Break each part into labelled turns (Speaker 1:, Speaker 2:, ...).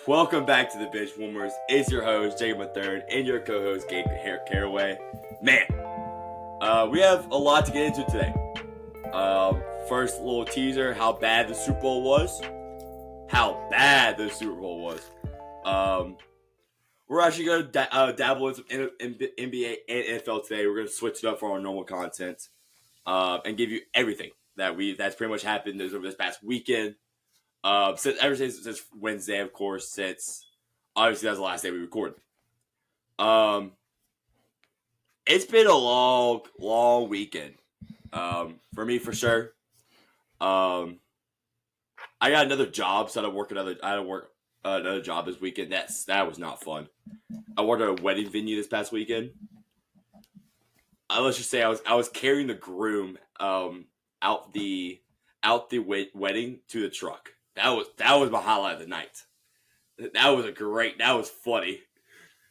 Speaker 1: Welcome back to the Benchwarmers. It's your host, Jacob Matherne, and your co-host, Gabe Caraway. Man, we have a lot to get into today. First, little teaser, how bad the Super Bowl was. We're actually going to dabble in some NBA and NFL today. We're going to switch it up from our normal content and give you everything that's pretty much happened over this past weekend. Since Wednesday, of course, since obviously that's the last day we recorded. It's been a long weekend. For me, for sure. I got another job, so I had to work another job this weekend. That was not fun. I worked at a wedding venue this past weekend. Let's just say I was carrying the groom out the wedding to the truck. That was my highlight of the night. That was funny.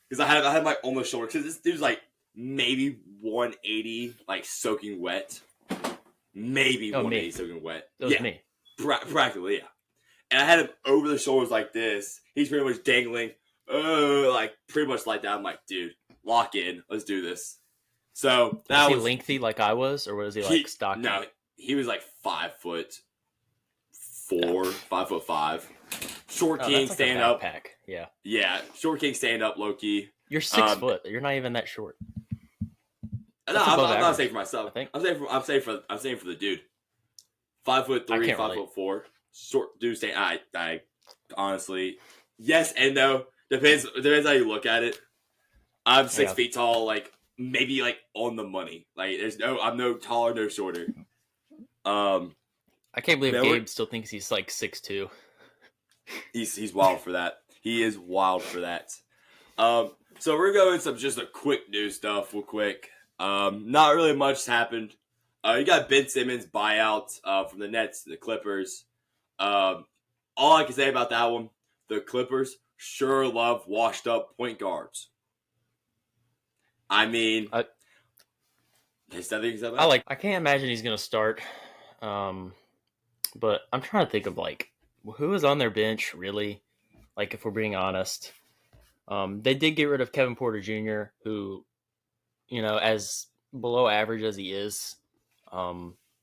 Speaker 1: Because I had my on my shoulder. Because this dude's like maybe 180, like soaking wet. Maybe 180 soaking wet.
Speaker 2: That was me.
Speaker 1: Practically, yeah. And I had him over the shoulders like this. He's pretty much dangling. Like pretty much like that. I'm like, dude, lock in. Let's do this. So that
Speaker 2: was he lengthy like I was, or was he like stocky?
Speaker 1: No, he was like 5'4", 5'5". Short king,
Speaker 2: like
Speaker 1: stand up.
Speaker 2: Yeah,
Speaker 1: short king, stand up, low key.
Speaker 2: You're 6 foot. You're not even that short.
Speaker 1: No, I'm not saying for myself. I'm saying for the dude. 5'3", 5'4". Short dude, stand. I honestly, yes and no. Depends how you look at it. I'm 6 feet tall, like maybe like on the money. Like I'm no taller, no shorter.
Speaker 2: I can't believe Gabe still thinks he's like 6'2".
Speaker 1: He's wild for that. He is wild for that. So we're going some just a quick news stuff real quick. Not really much has happened. You got Ben Simmons buyout from the Nets to the Clippers. All I can say about that one, the Clippers sure love washed up point guards. I mean, there's nothing to say about it.
Speaker 2: I can't imagine he's gonna start. But I'm trying to think of like who is on their bench really. Like if we're being honest, they did get rid of Kevin Porter Jr., who, you know, as below average as he is,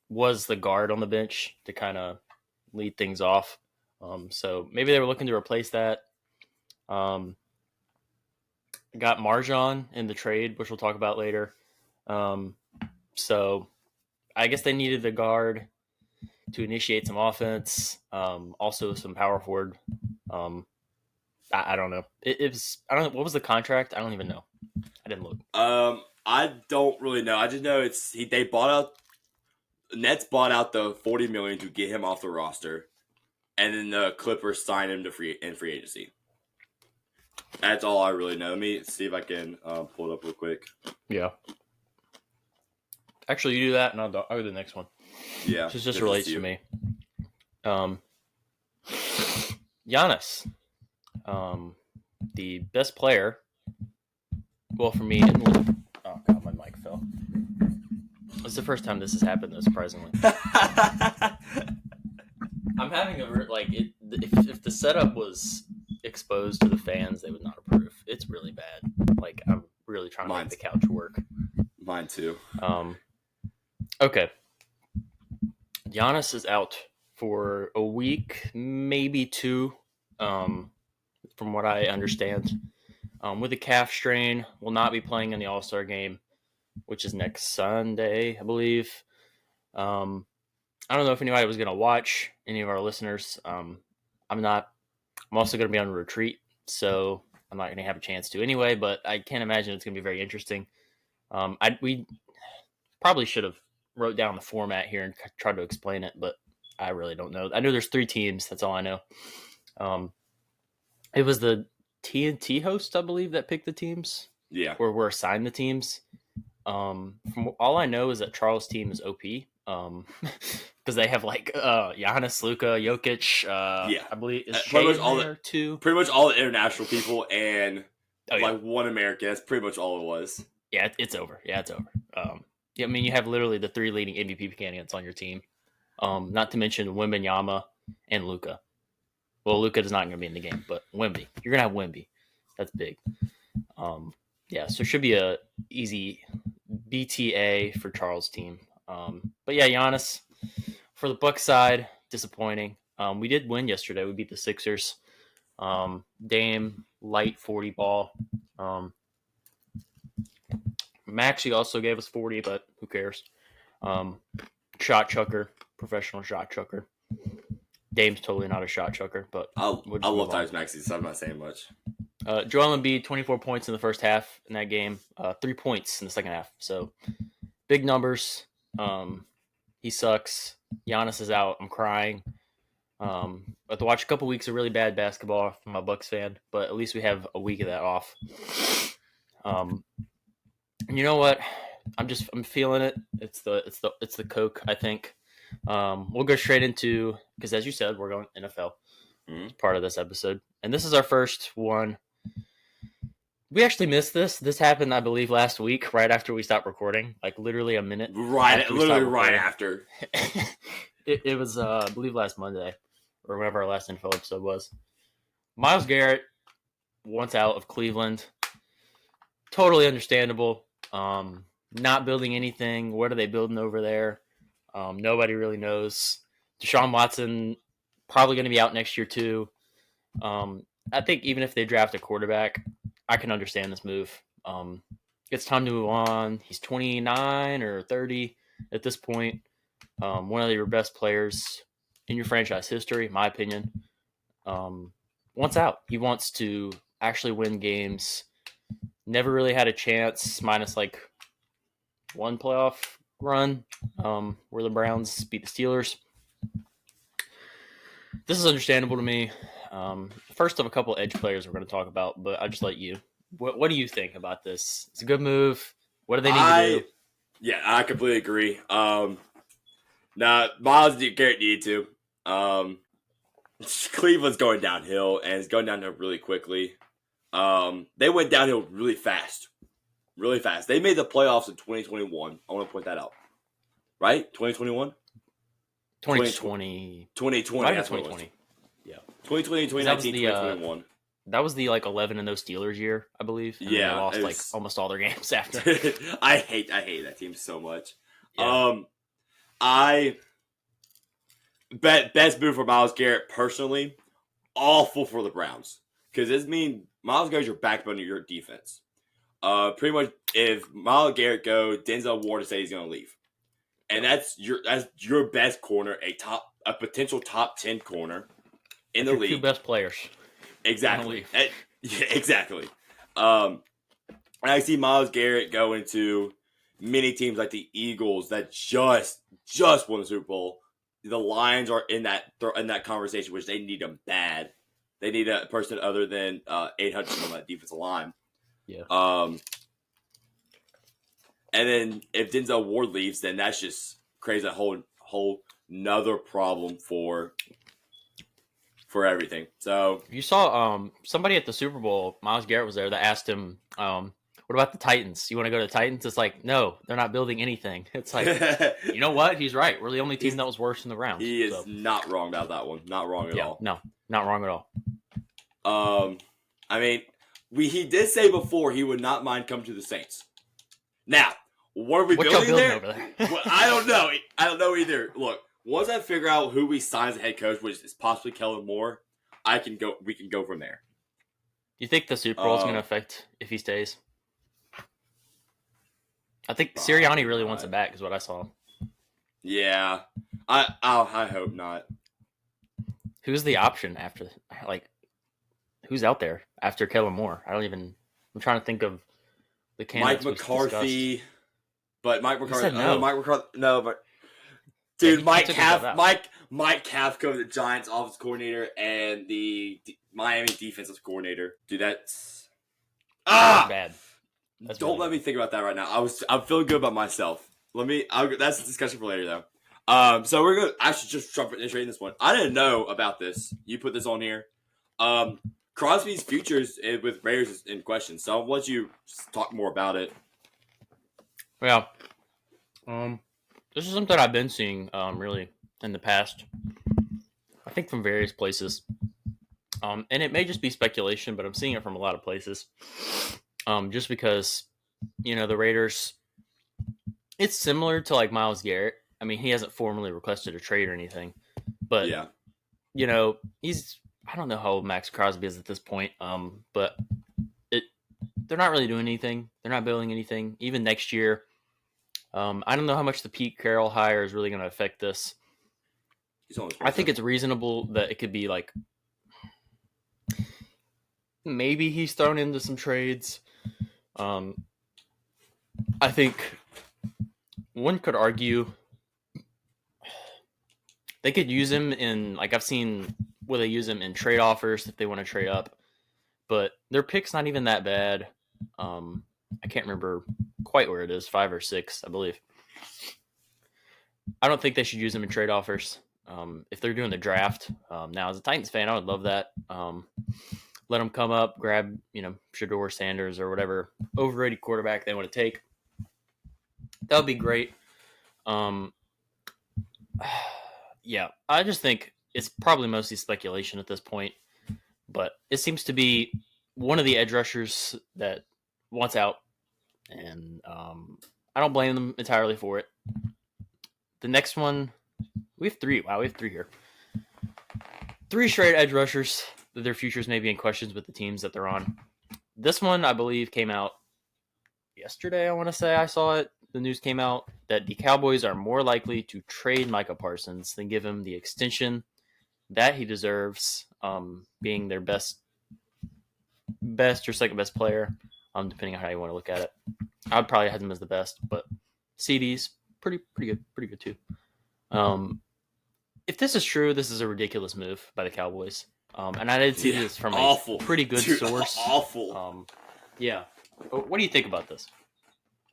Speaker 2: was the guard on the bench to kind of lead things off. So maybe they were looking to replace that. Got Marjan in the trade, which we'll talk about later. So I guess they needed the guard to initiate some offense, also some power forward. I don't know. I don't know. What was the contract? I don't even know. I didn't look.
Speaker 1: I don't really know. I just know Nets bought out the $40 million to get him off the roster, and then the Clippers signed him to free agency. That's all I really know. Let me see if I can pull it up real quick.
Speaker 2: Yeah. Actually, you do that, and I'll go to the next one.
Speaker 1: Yeah.
Speaker 2: This just relates to me. Giannis, the best player. Well, for me, oh god, my mic fell. It's the first time this has happened, though, surprisingly. I'm having if the setup was exposed to the fans, they would not approve. It's really bad. Like, I'm really trying to make the couch work.
Speaker 1: Mine too.
Speaker 2: Okay. Giannis is out for a week, maybe two, from what I understand. With a calf strain, will not be playing in the All-Star game, which is next Sunday, I believe. I don't know if anybody was going to watch, any of our listeners. I'm not. I'm also going to be on a retreat, so I'm not going to have a chance to anyway, but I can't imagine it's going to be very interesting. We probably should have wrote down the format here and tried to explain it, but I really don't know. I know there's 3 teams. That's all I know. It was the TNT host, I believe, that picked the teams.
Speaker 1: Yeah.
Speaker 2: Or were assigned the teams. From all I know is that Charles' team is OP. Because they have like Giannis, Luka, Jokic.
Speaker 1: Yeah.
Speaker 2: I believe is
Speaker 1: pretty much all
Speaker 2: there too.
Speaker 1: Pretty much all the international people and one American. That's pretty much all it was.
Speaker 2: Yeah, it's over. Yeah, it's over. I mean, you have literally the 3 leading MVP candidates on your team. Not to mention Wembanyama and Luka. Well, Luka is not going to be in the game, but Wemby. You're going to have Wemby. That's big. Yeah, so it should be a easy BTA for Charles' team. But yeah, Giannis for the Bucks side, disappointing. We did win yesterday. We beat the Sixers. Dame light 40 ball. Maxey also gave us 40, but who cares? Shot chucker, professional shot chucker. Dame's totally not a shot chucker, but
Speaker 1: I love Tyrese Maxey, so I'm not saying much.
Speaker 2: Joel Embiid, 24 points in the first half in that game, 3 points in the second half. So big numbers. He sucks. Giannis is out. I'm crying. I have to watch a couple weeks of really bad basketball from a Bucks fan, but at least we have a week of that off. You know what? I'm feeling it. It's the Coke, I think. We'll go straight into, because as you said, we're going NFL. It's part of this episode, and this is our first one. We actually missed this. This happened, I believe, last week, right after we stopped recording, like literally a minute.
Speaker 1: Right after.
Speaker 2: It was, I believe, last Monday, or whatever our last info episode was. Myles Garrett wants out of Cleveland. Totally understandable. Not building anything. What are they building over there? Nobody really knows. Deshaun Watson probably going to be out next year too. I think even if they draft a quarterback, I can understand this move. It's time to move on. He's 29 or 30 at this point. One of your best players in your franchise history, in my opinion. Wants out. He wants to actually win games. Never really had a chance, minus like one playoff run where the Browns beat the Steelers. This is understandable to me. First of a couple edge players we're going to talk about, but I'll just let you. What do you think about this? It's a good move. What do they need to do?
Speaker 1: Yeah, I completely agree. Myles Garrett needed to. Cleveland's going downhill, and it's going downhill really quickly. They went downhill really fast. Really fast. They made the playoffs in 2021. I want to point that out. Right? 2021?
Speaker 2: 2020.
Speaker 1: 2020.
Speaker 2: That's 2020. Yeah.
Speaker 1: 2020, 2019, 2021.
Speaker 2: That was the 11 in those Steelers year, I believe. And
Speaker 1: yeah.
Speaker 2: They lost almost all their games after.
Speaker 1: I hate that team so much.
Speaker 2: Yeah.
Speaker 1: Best move for Myles Garrett personally, awful for the Browns. Because this means Myles Garrett's your backbone of your defense. Pretty much, if Myles Garrett goes, Denzel Ward says he's going to leave, and that's your best corner, a potential top 10 corner in the league.
Speaker 2: Two best players.
Speaker 1: Exactly. Exactly. And I see Myles Garrett go into many teams like the Eagles that just won the Super Bowl. The Lions are in that conversation, which they need them bad. They need a person other than Aiden Hutchinson on that defensive line.
Speaker 2: Yeah.
Speaker 1: And then if Denzel Ward leaves, then that's just creates a whole nother problem for everything. So
Speaker 2: you saw somebody at the Super Bowl, Myles Garrett was there, that asked him, what about the Titans? You want to go to the Titans? It's like, no, they're not building anything. It's like, you know what? He's right. We're the only team that was worse than the Browns.
Speaker 1: He is not wrong about that one. Not wrong at all.
Speaker 2: No, not wrong at all.
Speaker 1: I mean, he did say before he would not mind coming to the Saints. Now, what are we building there?
Speaker 2: Over there?
Speaker 1: Well, I don't know. I don't know either. Look, once I figure out who we sign as a head coach, which is possibly Kellen Moore, we can go from there.
Speaker 2: Do you think the Super Bowl is going to affect if he stays? I think Sirianni really wants him back, is what I saw.
Speaker 1: Yeah, I hope not.
Speaker 2: Who's the option after? Who's out there after Kellen Moore? I'm trying to think of the candidates.
Speaker 1: Mike McCarthy, but Mike McCarthy.
Speaker 2: No.
Speaker 1: Mike McCarthy. No, but dude,
Speaker 2: Yeah,
Speaker 1: Mike Kafka, the Giants' offensive coordinator, and the Miami defensive coordinator. Dude, that's
Speaker 2: bad.
Speaker 1: Don't let me think about that right now. I'm feeling good about myself. That's a discussion for later though. So we're gonna actually just jump straight in this one. I didn't know about this. You put this on here. Crosby's futures with Raiders is in question. So I'll let you talk more about it.
Speaker 2: Yeah. This is something I've been seeing really in the past. I think from various places. And it may just be speculation, but I'm seeing it from a lot of places. Just because, the Raiders, it's similar to like Myles Garrett. I mean, he hasn't formally requested a trade or anything, but
Speaker 1: Yeah.
Speaker 2: I don't know how old Maxx Crosby is at this point. But they're not really doing anything. They're not building anything. Even next year, I don't know how much the Pete Carroll hire is really going to affect this. I think it's reasonable that it could be like maybe he's thrown into some trades. I think one could argue they could use him in, like, I've seen where they use him in trade offers if they want to trade up, but their pick's not even that bad. I can't remember quite where it is, 5 or 6, I believe. I don't think they should use him in trade offers. If they're doing the draft, now as a Titans fan, I would love that. Let them come up, grab, Shedeur Sanders or whatever overrated quarterback they want to take. That would be great. Yeah, I just think it's probably mostly speculation at this point, but it seems to be one of the edge rushers that wants out, and I don't blame them entirely for it. The next one, we have 3. Wow, we have 3 here. 3 straight edge rushers that their futures may be in questions with the teams that they're on. This one, I believe, came out yesterday, I want to say I saw it. The news came out that the Cowboys are more likely to trade Micah Parsons than give him the extension that he deserves, being their best or second best player, depending on how you want to look at it. I would probably have him as the best, but CD's pretty good too. If this is true, this is a ridiculous move by the Cowboys. And I did see this from a pretty good source.
Speaker 1: Awful.
Speaker 2: Yeah. What do you think about this?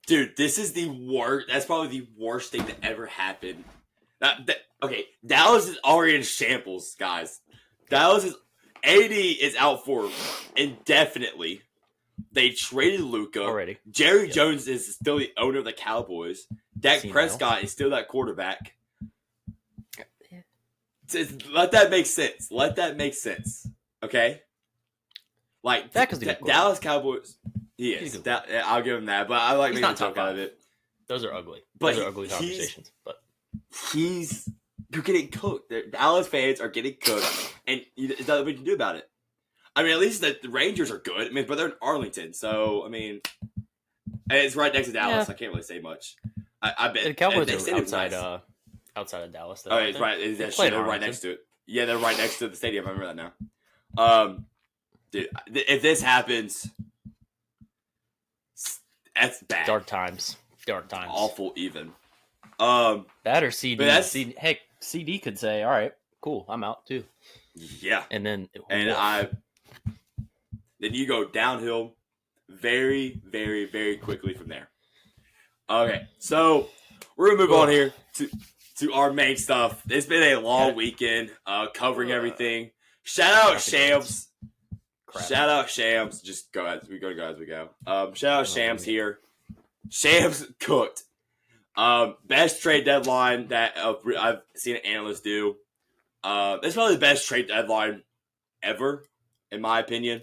Speaker 1: Dude, this is the worst. That's probably the worst thing that ever happened. Okay, Dallas is already in shambles, guys. AD is out for indefinitely. They traded Luka
Speaker 2: already.
Speaker 1: Jerry Jones is still the owner of the Cowboys. Dak Prescott is still that quarterback. Let that make sense. Okay? Like,
Speaker 2: Dak is the
Speaker 1: Dallas Cowboys. He is. I'll give him that, but I like making a joke out of it.
Speaker 2: Those are ugly. Those are ugly conversations. But
Speaker 1: you're getting cooked. Dallas fans are getting cooked, and there's nothing we can do about it. I mean, at least the Rangers are good. I mean, but they're in Arlington, so I mean, and it's right next to Dallas. Yeah. I can't really say much. I bet
Speaker 2: the Cowboys are outside of Dallas.
Speaker 1: Oh, it's right. They're right next to it. Yeah, they're right next to the stadium. I remember that now. Dude, if this happens, that's bad.
Speaker 2: Dark times.
Speaker 1: Awful, even.
Speaker 2: That or CD. Heck, CD could say, "All right, cool, I'm out too."
Speaker 1: Yeah,
Speaker 2: and then
Speaker 1: then you go downhill very, very, very quickly from there. Okay, so we're gonna move on here to our main stuff. It's been a long weekend, covering everything. Shout out Shams. Shout out Shams. Just go as we go. Shout out Shams here. Shams cooked. Best trade deadline that I've seen an analyst do. It's probably the best trade deadline ever, in my opinion.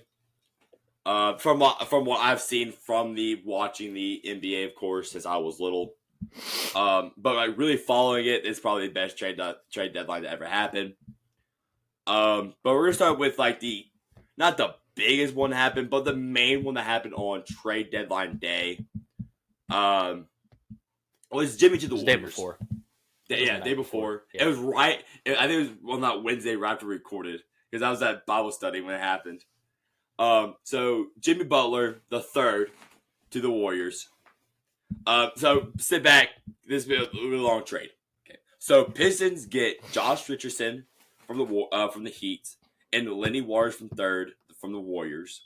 Speaker 1: From what I've seen from watching the NBA, of course, since I was little. But like really following it, it's probably the best trade deadline that ever happened. But we're gonna start with like not the biggest one that happened, but the main one that happened on trade deadline day. Was Jimmy to the Warriors.
Speaker 2: Day before.
Speaker 1: Day before. Yeah. It was right. I think it was not Wednesday right after we recorded because I was at Bible study when it happened. So Jimmy Butler the third to the Warriors. So sit back. This will be a really long trade. Okay. So Pistons get Josh Richardson from the Heat and Lenny Waters from third from the Warriors.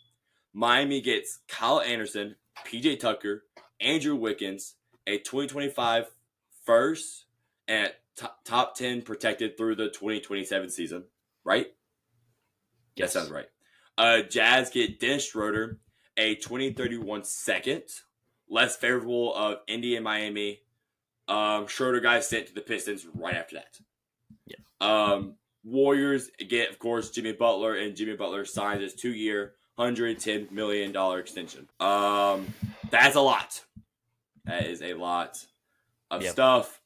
Speaker 1: Miami gets Kyle Anderson, PJ Tucker, Andrew Wiggins, a 2025 first, and top 10 protected through the 2027 season. Right?
Speaker 2: Yes.
Speaker 1: That sounds right. Jazz get Dennis Schroeder, a 2031 second, less favorable of Indy and Miami. Schroeder got sent to the Pistons right after that.
Speaker 2: Yeah.
Speaker 1: Warriors get, of course, Jimmy Butler, and Jimmy Butler signs his 2-year, $110 million extension. That's a lot. That is a lot of stuff.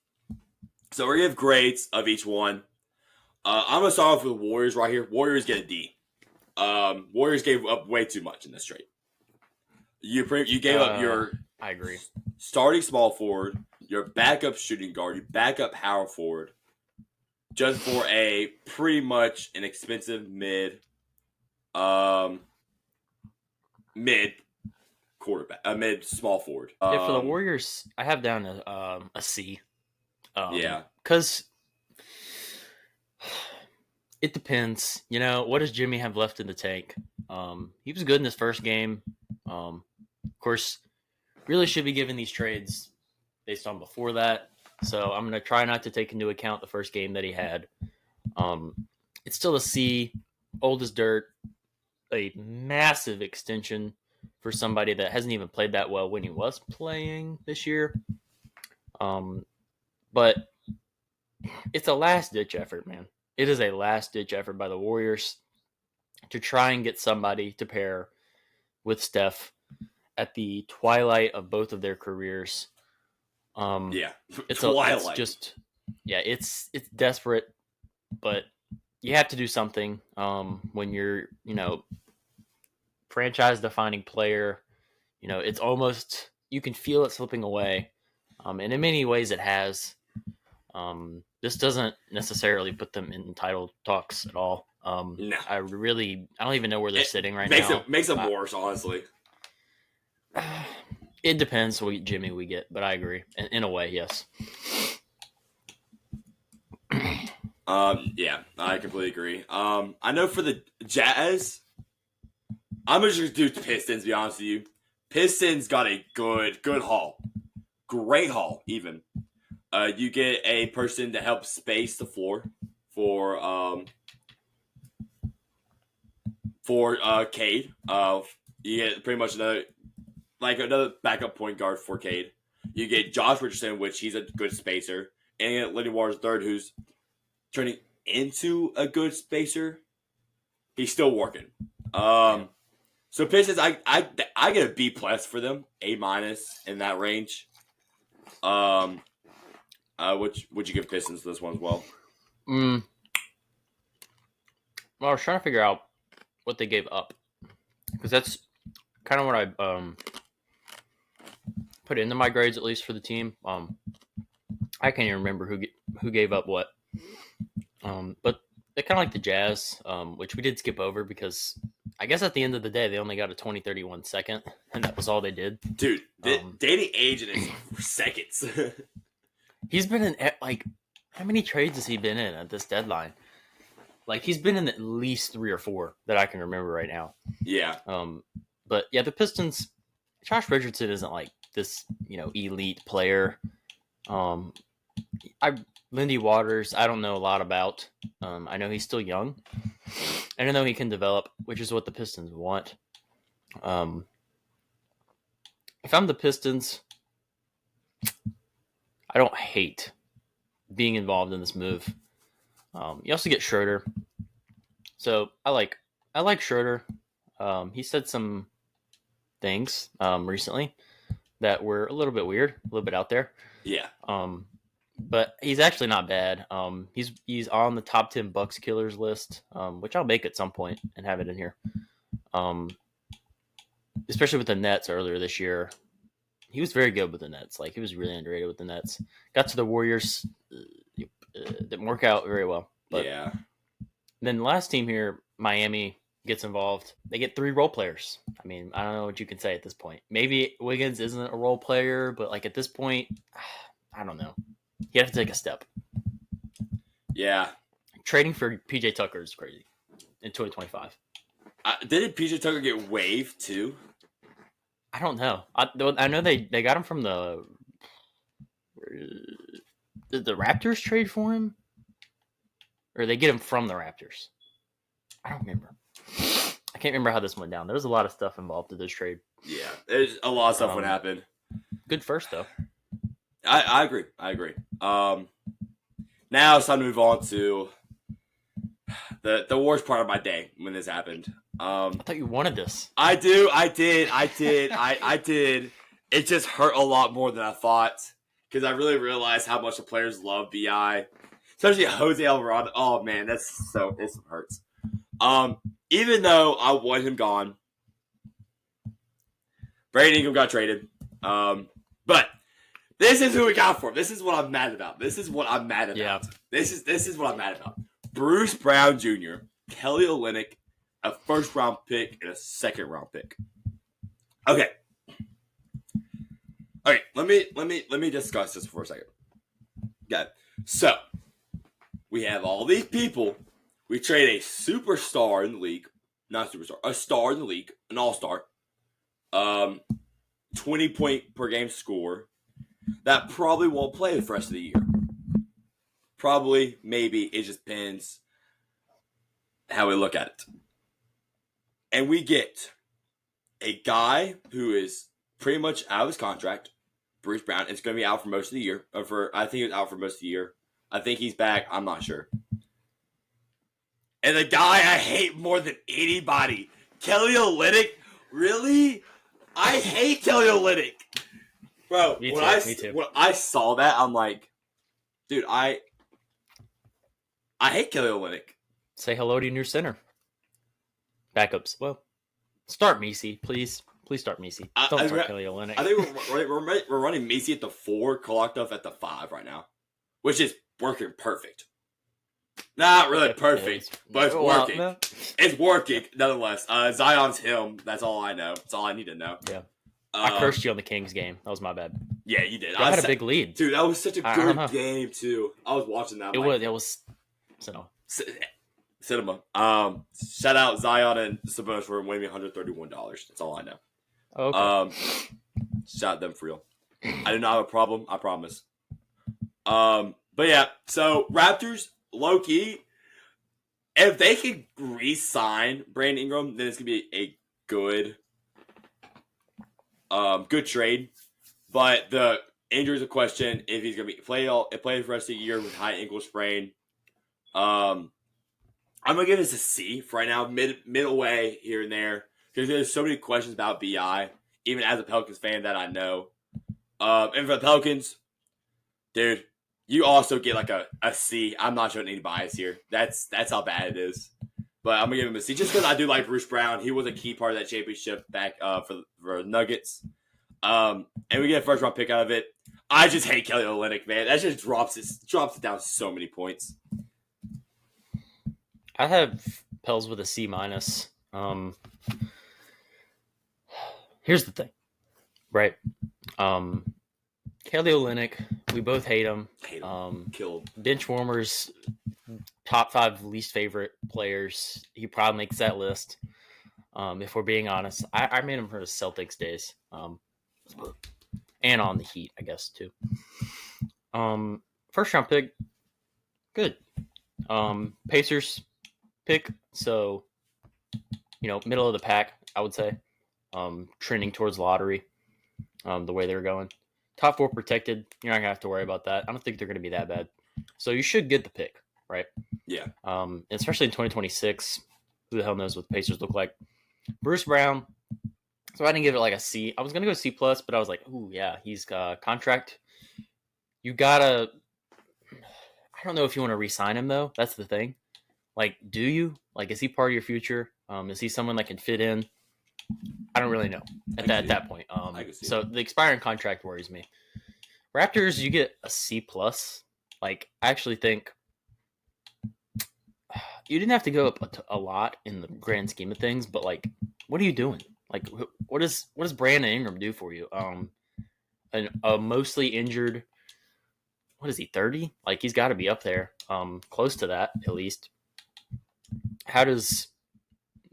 Speaker 1: So we're going to give grades of each one. I'm going to start off with Warriors right here. Warriors get a D. Warriors gave up way too much in this trade. You gave up your
Speaker 2: I agree.
Speaker 1: Starting small forward, your backup shooting guard, your backup power forward, just for a pretty much an expensive mid quarterback, a mid small forward.
Speaker 2: For the Warriors, I have down a C. Because it depends. What does Jimmy have left in the tank? He was good in his first game. Of course, really should be given these trades based on before that. So I'm going to try not to take into account the first game that he had. It's still a C, old as dirt, a massive extension for somebody that hasn't even played that well when he was playing this year. But it's a last-ditch effort, man. It is a last-ditch effort by the Warriors to try and get somebody to pair with Steph at the twilight of both of their careers. It's
Speaker 1: twilight.
Speaker 2: It's desperate, but you have to do something when you're, franchise-defining player. It's almost, you can feel it slipping away, and in many ways it has. This doesn't necessarily put them in title talks at all.
Speaker 1: No.
Speaker 2: I don't even know where they're sitting right now.
Speaker 1: Makes it worse, honestly.
Speaker 2: It depends what Jimmy we get, but I agree. In a way, yes.
Speaker 1: Yeah, I completely agree. I know for the Jazz, I'm going to just do Pistons, to be honest with you. Pistons got a good haul. Great haul, even. You get a person to help space the floor for Cade. You get pretty much another backup point guard for Cade. You get Josh Richardson, which he's a good spacer, and you get Lenny Waters III, who's turning into a good spacer. He's still working. So Pistons, I get a B plus for them, A minus in that range. Would you give Pistons this one as well?
Speaker 2: Well, I was trying to figure out what they gave up, because that's kind of what I put into my grades, at least for the team. I can't even remember who gave up what. But they kind of like the Jazz, which we did skip over because I guess at the end of the day they only got a 20-31 second, and that was all they did.
Speaker 1: Dude, dating age in his seconds.
Speaker 2: He's been in how many trades has he been in at this deadline? He's been in at least 3 or 4 that I can remember right now.
Speaker 1: Yeah.
Speaker 2: But yeah, the Pistons, Josh Richardson isn't this, elite player. Lindy Waters, I don't know a lot about. I know he's still young, and I know he can develop, which is what the Pistons want. If I'm the Pistons, I don't hate being involved in this move. You also get Schroeder, so I like Schroeder. He said some things recently that were a little bit weird, a little bit out there.
Speaker 1: Yeah.
Speaker 2: But he's actually not bad. He's on the top 10 Bucks killers list, which I'll make at some point and have it in here. Especially with the Nets earlier this year. He was very good with the Nets. He was really underrated with the Nets. Got to the Warriors. Didn't work out very well. But
Speaker 1: yeah.
Speaker 2: Then the last team here, Miami, gets involved. They get 3 role players. I mean, I don't know what you can say at this point. Maybe Wiggins isn't a role player, but at this point, I don't know. You have to take a step.
Speaker 1: Yeah.
Speaker 2: Trading for PJ Tucker is crazy in 2025.
Speaker 1: Didn't PJ Tucker get waived too?
Speaker 2: I don't know. I know they got him from did the Raptors trade for him? Or they get him from the Raptors? I don't remember. I can't remember how this went down. There was a lot of stuff involved in this trade.
Speaker 1: Yeah, there's a lot of stuff would happen.
Speaker 2: Good first, though.
Speaker 1: I agree. Now it's time to move on to the worst part of my day when this happened.
Speaker 2: I thought you wanted this.
Speaker 1: I did. It just hurt a lot more than I thought because I really realized how much the players love BI, especially Jose Alvarado. Oh man, it hurts. Even though I want him gone, Brandon Ingram got traded. But this is who we got for him. This is what I'm mad about. Yeah. This is what I'm mad about. Bruce Brown Jr., Kelly Olynyk, a first-round pick, and a second-round pick. Okay. Okay, let me discuss this for a second. Okay. So, we have all these people. We trade a superstar in the league. Not superstar. A star in the league. An all-star. 20-point per game score. That probably won't play the rest of the year. Probably, maybe, it just depends how we look at it. And we get a guy who is pretty much out of his contract. Bruce Brown is going to be out for most of the year. I think he's out for most of the year. I think he's back. I'm not sure. And the guy I hate more than anybody, Kelly Olynyk. Really? I hate Kelly Olynyk. Bro,
Speaker 2: me too.
Speaker 1: When I saw that, I'm like, dude, I hate Kelly Olynyk.
Speaker 2: Say hello to your new center. Backups. Well, start Messi, please. Please start Messi. Don't start Kelly Olynyk.
Speaker 1: I think we're running Messi at the 4, Kolakov at the 5 right now, which is working perfect. Not really perfect, but it's working. No. It's working nonetheless. Zion's him. That's all I know. That's all I need to know.
Speaker 2: Yeah. I cursed you on the Kings game. That was my bad.
Speaker 1: Yeah, you did.
Speaker 2: I had a big lead.
Speaker 1: Dude, that was such a good game, too. I was watching that.
Speaker 2: It was
Speaker 1: cinema. Shout out Zion and Sabonis for winning me $131. That's all I know.
Speaker 2: Okay.
Speaker 1: Shout out them for real. I do not have a problem. I promise. But yeah, so Raptors, low-key, if they can re-sign Brandon Ingram, then it's going to be a good trade. But the injury is a question if he's going to play the rest of the year with high ankle sprain. I'm going to give this a C for right now, middle way here and there. Because there's so many questions about BI, even as a Pelicans fan that I know. And for the Pelicans, dude, you also get like a C. I'm not showing any bias here. That's how bad it is. But I'm going to give him a C just because I do like Bruce Brown. He was a key part of that championship back for Nuggets. And we get a first-round pick out of it. I just hate Kelly Olynyk, man. That just drops it down so many points.
Speaker 2: I have Pels with a C-. Here's the thing, right? Kelly Olynyk, we both hate him.
Speaker 1: Killed.
Speaker 2: Benchwarmers, top 5 least favorite players. He probably makes that list. If we're being honest, I made him for the Celtics days, and on the Heat, I guess too. First round pick, good. Pacers pick, so middle of the pack, I would say. Trending towards lottery, the way they're going. Top 4 protected. You're not going to have to worry about that. I don't think they're going to be that bad. So you should get the pick, right?
Speaker 1: Yeah.
Speaker 2: Especially in 2026. Who the hell knows what the Pacers look like. Bruce Brown. So I didn't give it like a C. I was going to go C+, but I was like, ooh, yeah, he's contract. You got to... I don't know if you want to re-sign him, though. That's the thing. Like, do you? Like, is he part of your future? Is he someone that can fit in? I don't really know at that point. So the expiring contract worries me. Raptors, you get a C+. Like, I actually think you didn't have to go up a lot in the grand scheme of things, but like, what are you doing? Like, what does Brandon Ingram do for you? A mostly injured. What is he? 30? Like, he's got to be up there, close to that at least.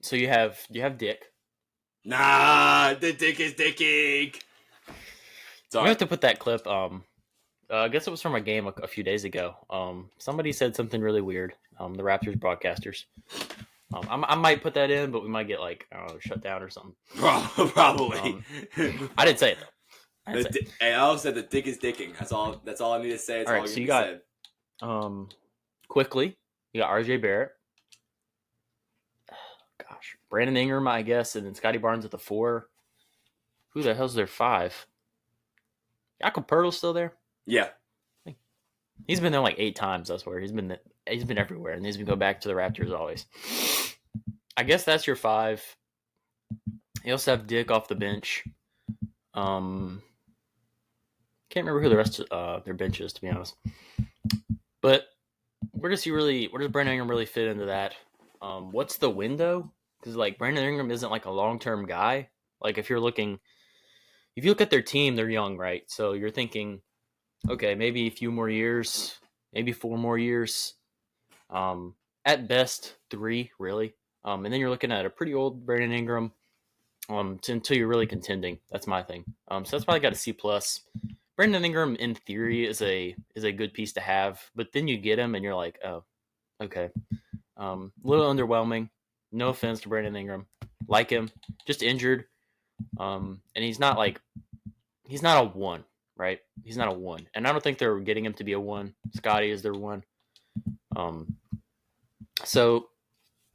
Speaker 2: So you have Dick.
Speaker 1: Nah, the Dick is dicking.
Speaker 2: Sorry. We have to put that clip. I guess it was from a game a few days ago. Somebody said something really weird. The Raptors broadcasters. I might put that in, but we might get shut down or something.
Speaker 1: Probably.
Speaker 2: I didn't say it though.
Speaker 1: I also said the Dick is dicking. That's all I need to say.
Speaker 2: All right, so you got quickly. You got RJ Barrett. Brandon Ingram, I guess, and then Scotty Barnes at the 4. Who the hell's their 5? Jakob Poeltl's still there?
Speaker 1: Yeah.
Speaker 2: He's been there like 8 times, I swear. He's been everywhere, and he's been going back to the Raptors always. I guess that's your 5. You also have Dick off the bench. Can't remember who the rest of their bench is, to be honest. But where does Brandon Ingram really fit into that? What's the window? Because like Brandon Ingram isn't like a long-term guy. Like if you look at their team, they're young, right? So you're thinking, okay, maybe a few more years, maybe 4 more years. At best 3, really. And then you're looking at a pretty old Brandon Ingram until you're really contending. That's my thing. So that's probably got a C+. Brandon Ingram, in theory, is a good piece to have, but then you get him and you're like, oh, okay. A little underwhelming. No offense to Brandon Ingram. Like him, just injured. And he's not a 1, right? He's not a 1. And I don't think they're getting him to be a 1. Scotty is their 1. So,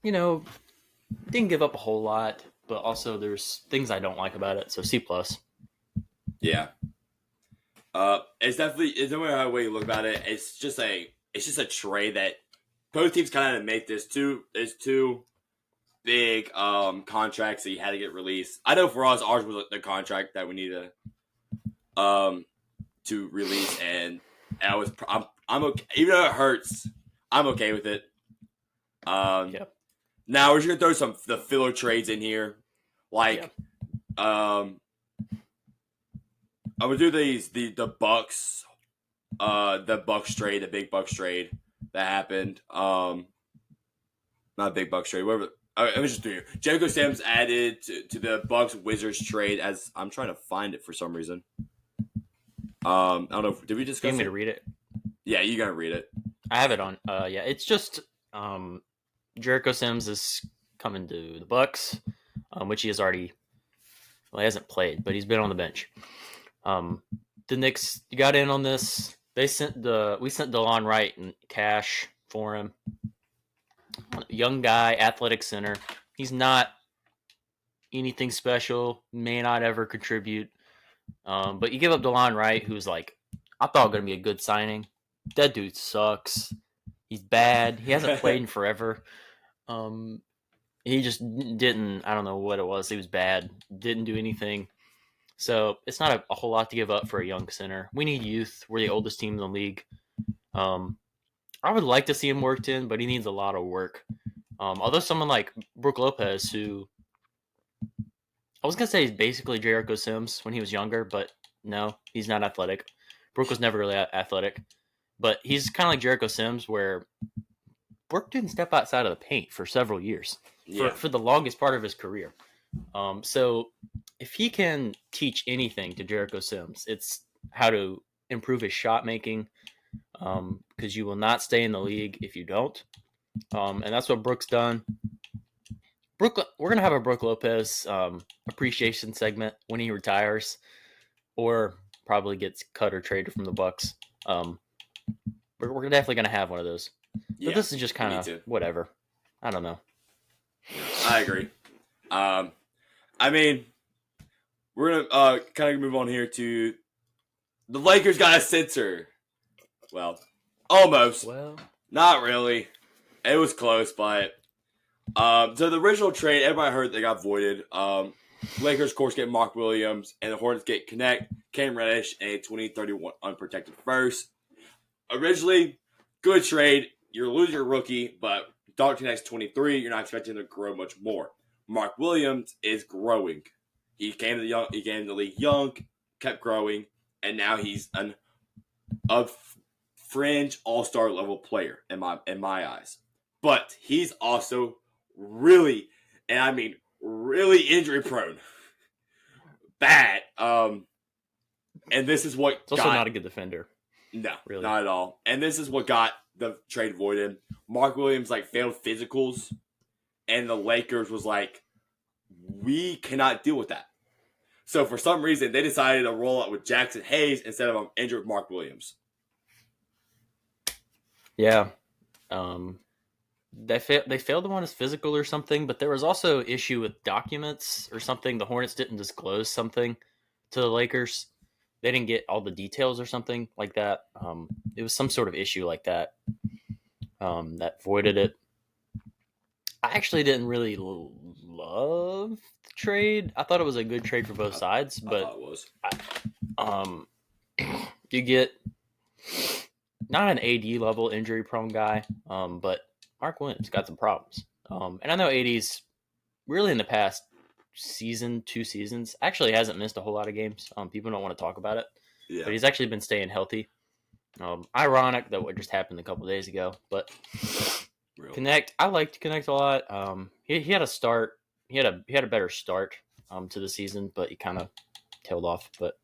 Speaker 2: didn't give up a whole lot, but also there's things I don't like about it. So C+.
Speaker 1: Yeah. It's no matter how way you look about it. It's just a trade that both teams kind of make this two big contracts that you had to get released. I know for us, ours was the contract that we needed to release, and I'm okay. Even though it hurts, I'm okay with it.
Speaker 2: Yep.
Speaker 1: Now we're just gonna throw the filler trades in here, like I'm gonna do the Bucks, the Bucks trade, the big Bucks trade that happened. Not big Bucks trade, whatever. Let me just do it. Jericho Sims added to the Bucks Wizards trade. As I'm trying to find it for some reason. I don't know. Did we discuss it?
Speaker 2: You want me to read it?
Speaker 1: Yeah, you gotta read it.
Speaker 2: I have it on. Yeah, it's just Jericho Sims is coming to the Bucks, which he has already. Well, he hasn't played, but he's been on the bench. The Knicks got in on this. We sent DeLon Wright and cash for him. Young guy, athletic center. He's not anything special. May not ever contribute. But you give up DeLon Wright, who's like, I thought going to be a good signing. That dude sucks. He's bad. He hasn't played in forever. He just didn't. I don't know what it was. He was bad. Didn't do anything. So it's not a whole lot to give up for a young center. We need youth. We're the oldest team in the league. I would like to see him worked in, but he needs a lot of work. Although someone like Brook Lopez, who I was going to say he's basically Jericho Sims when he was younger, but no, he's not athletic. Brook was never really athletic. But he's kind of like Jericho Sims, where Brook didn't step outside of the paint for several years, for the longest part of his career. So if he can teach anything to Jericho Sims, it's how to improve his shot making, because you will not stay in the league if you don't. And that's what Brook's done. We're going to have a Brook Lopez appreciation segment when he retires, or probably gets cut or traded from the Bucks. We're definitely going to have one of those. But this is just kind of whatever. I don't know.
Speaker 1: I agree. I mean, we're going to kind of move on here to the Lakers got a censor. Well, almost.
Speaker 2: Well,
Speaker 1: not really. It was close, but so the original trade, everybody heard they got voided. Lakers, of course, get Mark Williams, and the Hornets get Cam Reddish, and a 2031 unprotected first. Originally, good trade. You're losing your rookie, but Dr. Next 23, you're not expecting him to grow much more. Mark Williams is growing. He came to the league young, kept growing, and now he's a fringe all-star level player in my eyes. But he's also really, and I mean really injury prone. Bad. And this is what
Speaker 2: it's also not a good defender.
Speaker 1: No,
Speaker 2: really.
Speaker 1: Not at all. And this is what got the trade voided. Mark Williams failed physicals, and the Lakers was like, we cannot deal with that. So for some reason, they decided to roll out with Jackson Hayes instead of injured Mark Williams.
Speaker 2: Yeah. they failed him on his physical or something, but there was also issue with documents or something. The Hornets didn't disclose something to the Lakers. They didn't get all the details or something like that. It was some sort of issue like that that voided it. I actually didn't really love the trade. I thought it was a good trade for both sides, but
Speaker 1: I thought it was.
Speaker 2: You get not an AD level injury prone guy, but Mark Williams got some problems. And I know AD's really in the past season, 2 seasons, actually hasn't missed a whole lot of games. People don't want to talk about it, but he's actually been staying healthy. Ironic that what just happened a couple of days ago, but Connect. I liked Connect a lot. He had a start. He had a better start to the season, but he kind of tailed off. But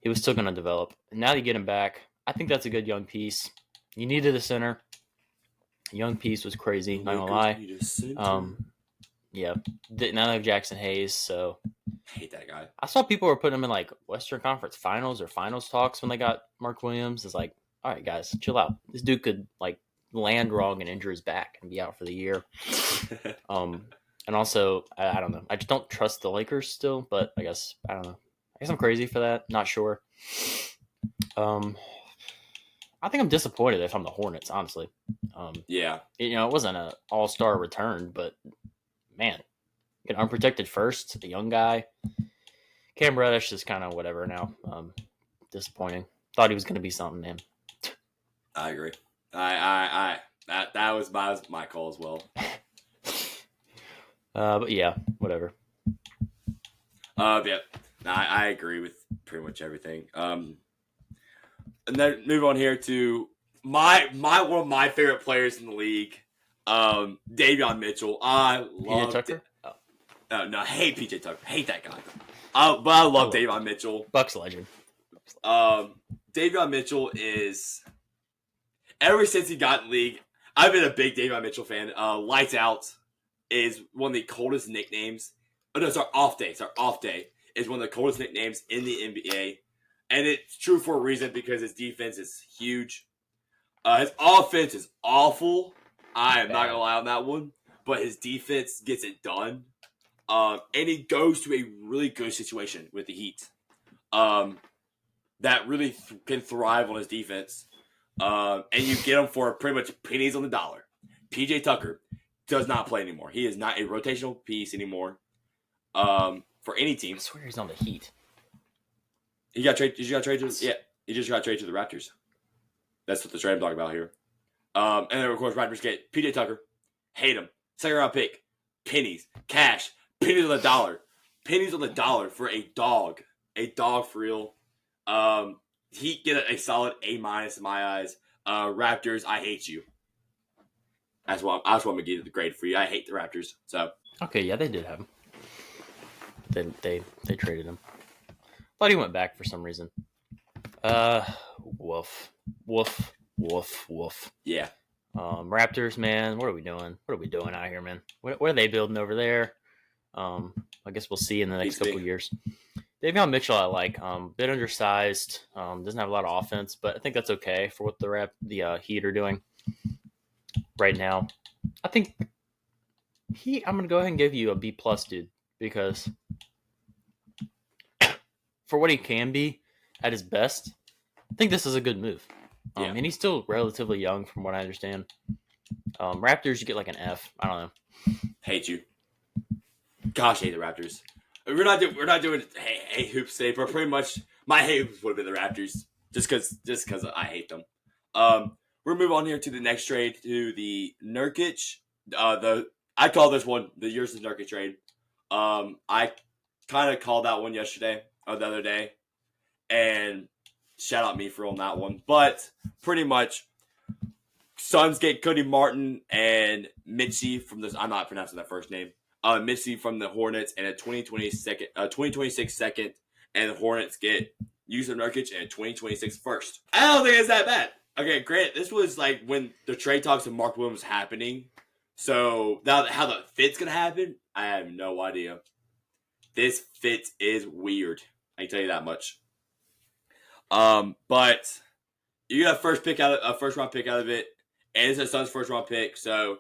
Speaker 2: he was still going to develop. And now you get him back. I think that's a good young piece. You needed a center. Young piece was crazy. Not gonna lie. Yeah. Now they have Jackson Hayes, so
Speaker 1: I hate that guy.
Speaker 2: I saw people were putting him in like Western Conference Finals or Finals talks when they got Mark Williams. It's like, all right, guys, chill out. This dude could like land wrong and injure his back and be out for the year. And also, I don't know. I just don't trust the Lakers still, but I guess I don't know. I guess I'm crazy for that. Not sure. I think I'm disappointed if I'm the Hornets, honestly.
Speaker 1: Yeah.
Speaker 2: It wasn't an all-star return, but man, an unprotected first, a young guy. Cam Reddish is kind of whatever now. Disappointing. Thought he was going to be something, man.
Speaker 1: I agree. That was my call as well.
Speaker 2: But yeah, whatever.
Speaker 1: Yeah. I agree with pretty much everything. And then move on here to one of my favorite players in the league, Davion Mitchell. I love
Speaker 2: PJ Tucker.
Speaker 1: No, I hate PJ Tucker. Hate that guy. But I love Davion Mitchell.
Speaker 2: Bucks legend.
Speaker 1: Davion Mitchell is ever since he got in the league, I've been a big Davion Mitchell fan. Lights Out is one of the coldest nicknames. Oh no, sorry, Off Day. Off Day is one of the coldest nicknames in the NBA. And it's true for a reason because his defense is huge. His offense is awful. I am not going to lie on that one. But his defense gets it done. And he goes to a really good situation with the Heat. That really can thrive on his defense. And you get him for pretty much pennies on the dollar. PJ Tucker does not play anymore. He is not a rotational piece anymore for any team.
Speaker 2: I swear he's on the Heat.
Speaker 1: He just got traded to the Raptors. That's what the trade I'm talking about here. And then, of course, Raptors get PJ Tucker. Hate him. Second round pick. Pennies. Cash. Pennies on the dollar. Pennies on the dollar for a dog. A dog for real. He get a solid A- in my eyes. Raptors, I hate you. That's what I'm going to give the grade for you. I hate the Raptors. So
Speaker 2: okay, yeah, they did have him. Then they traded him. Thought he went back for some reason. Woof.
Speaker 1: yeah.
Speaker 2: Raptors, man, what are we doing? What are we doing out here, man? What are they building over there? I guess we'll see in the next couple of years. Davion Mitchell, I like. Bit undersized. Doesn't have a lot of offense, but I think that's okay for what the Heat are doing right now. I think I'm gonna go ahead and give you a B+, dude, because for what he can be at his best, I think this is a good move. And he's still relatively young from what I understand. Raptors, you get like an F. I don't know.
Speaker 1: Hate you. Gosh, I hate the Raptors. We're not doing hey hoops today, but pretty much my hate hoops would have been the Raptors just because I hate them. We're move on here to the next trade, to the Nurkic. I call this one the Yursis Nurkic trade. I kind of called that one yesterday or the other day, and shout out me for on that one. But pretty much, Suns get Cody Martin and Mitchie from this. I'm not pronouncing that first name. Mitchie from the Hornets and a 2026 second, and the Hornets get Yusuf Nurkic and a 2026 first. I don't think it's that bad. Okay, great. This was like when the trade talks of Mark Williams was happening. So now how the fit's gonna happen, I have no idea. This fit is weird. I can tell you that much. But you got a first round pick out of it, and it's a Suns first round pick. So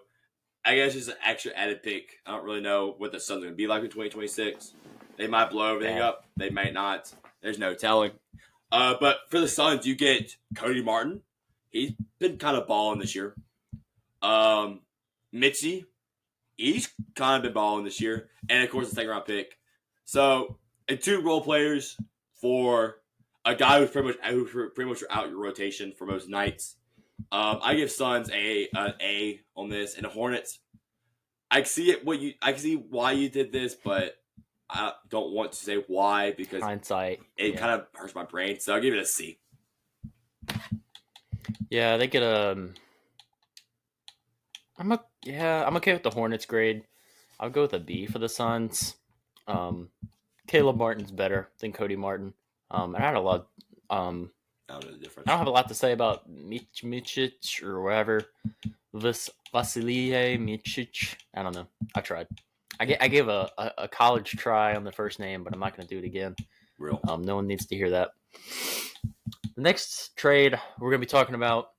Speaker 1: I guess just an extra added pick. I don't really know what the Suns are going to be like in 2026. They might blow everything up. They may not. There's no telling. But for the Suns, you get Cody Martin. He's been kind of balling this year. Mitchie, he's kind of been balling this year. And, of course, the second-round pick. So, and 2 role players for a guy who's pretty much out your rotation for most nights. I give Suns an A on this, and the Hornets. I see why you did this, but I don't want to say why because
Speaker 2: hindsight.
Speaker 1: It kind of hurts my brain, so I'll give it a C.
Speaker 2: Yeah, they get I'm okay with the Hornets grade. I'll go with a B for the Suns. Caleb Martin's better than Cody Martin. And I had a lot. I don't have a lot to say about Micic or whatever. Vasilije Micic. I don't know. I tried. I gave a college try on the first name, but I'm not going to do it again.
Speaker 1: Real.
Speaker 2: No one needs to hear that. The next trade we're going to be talking about.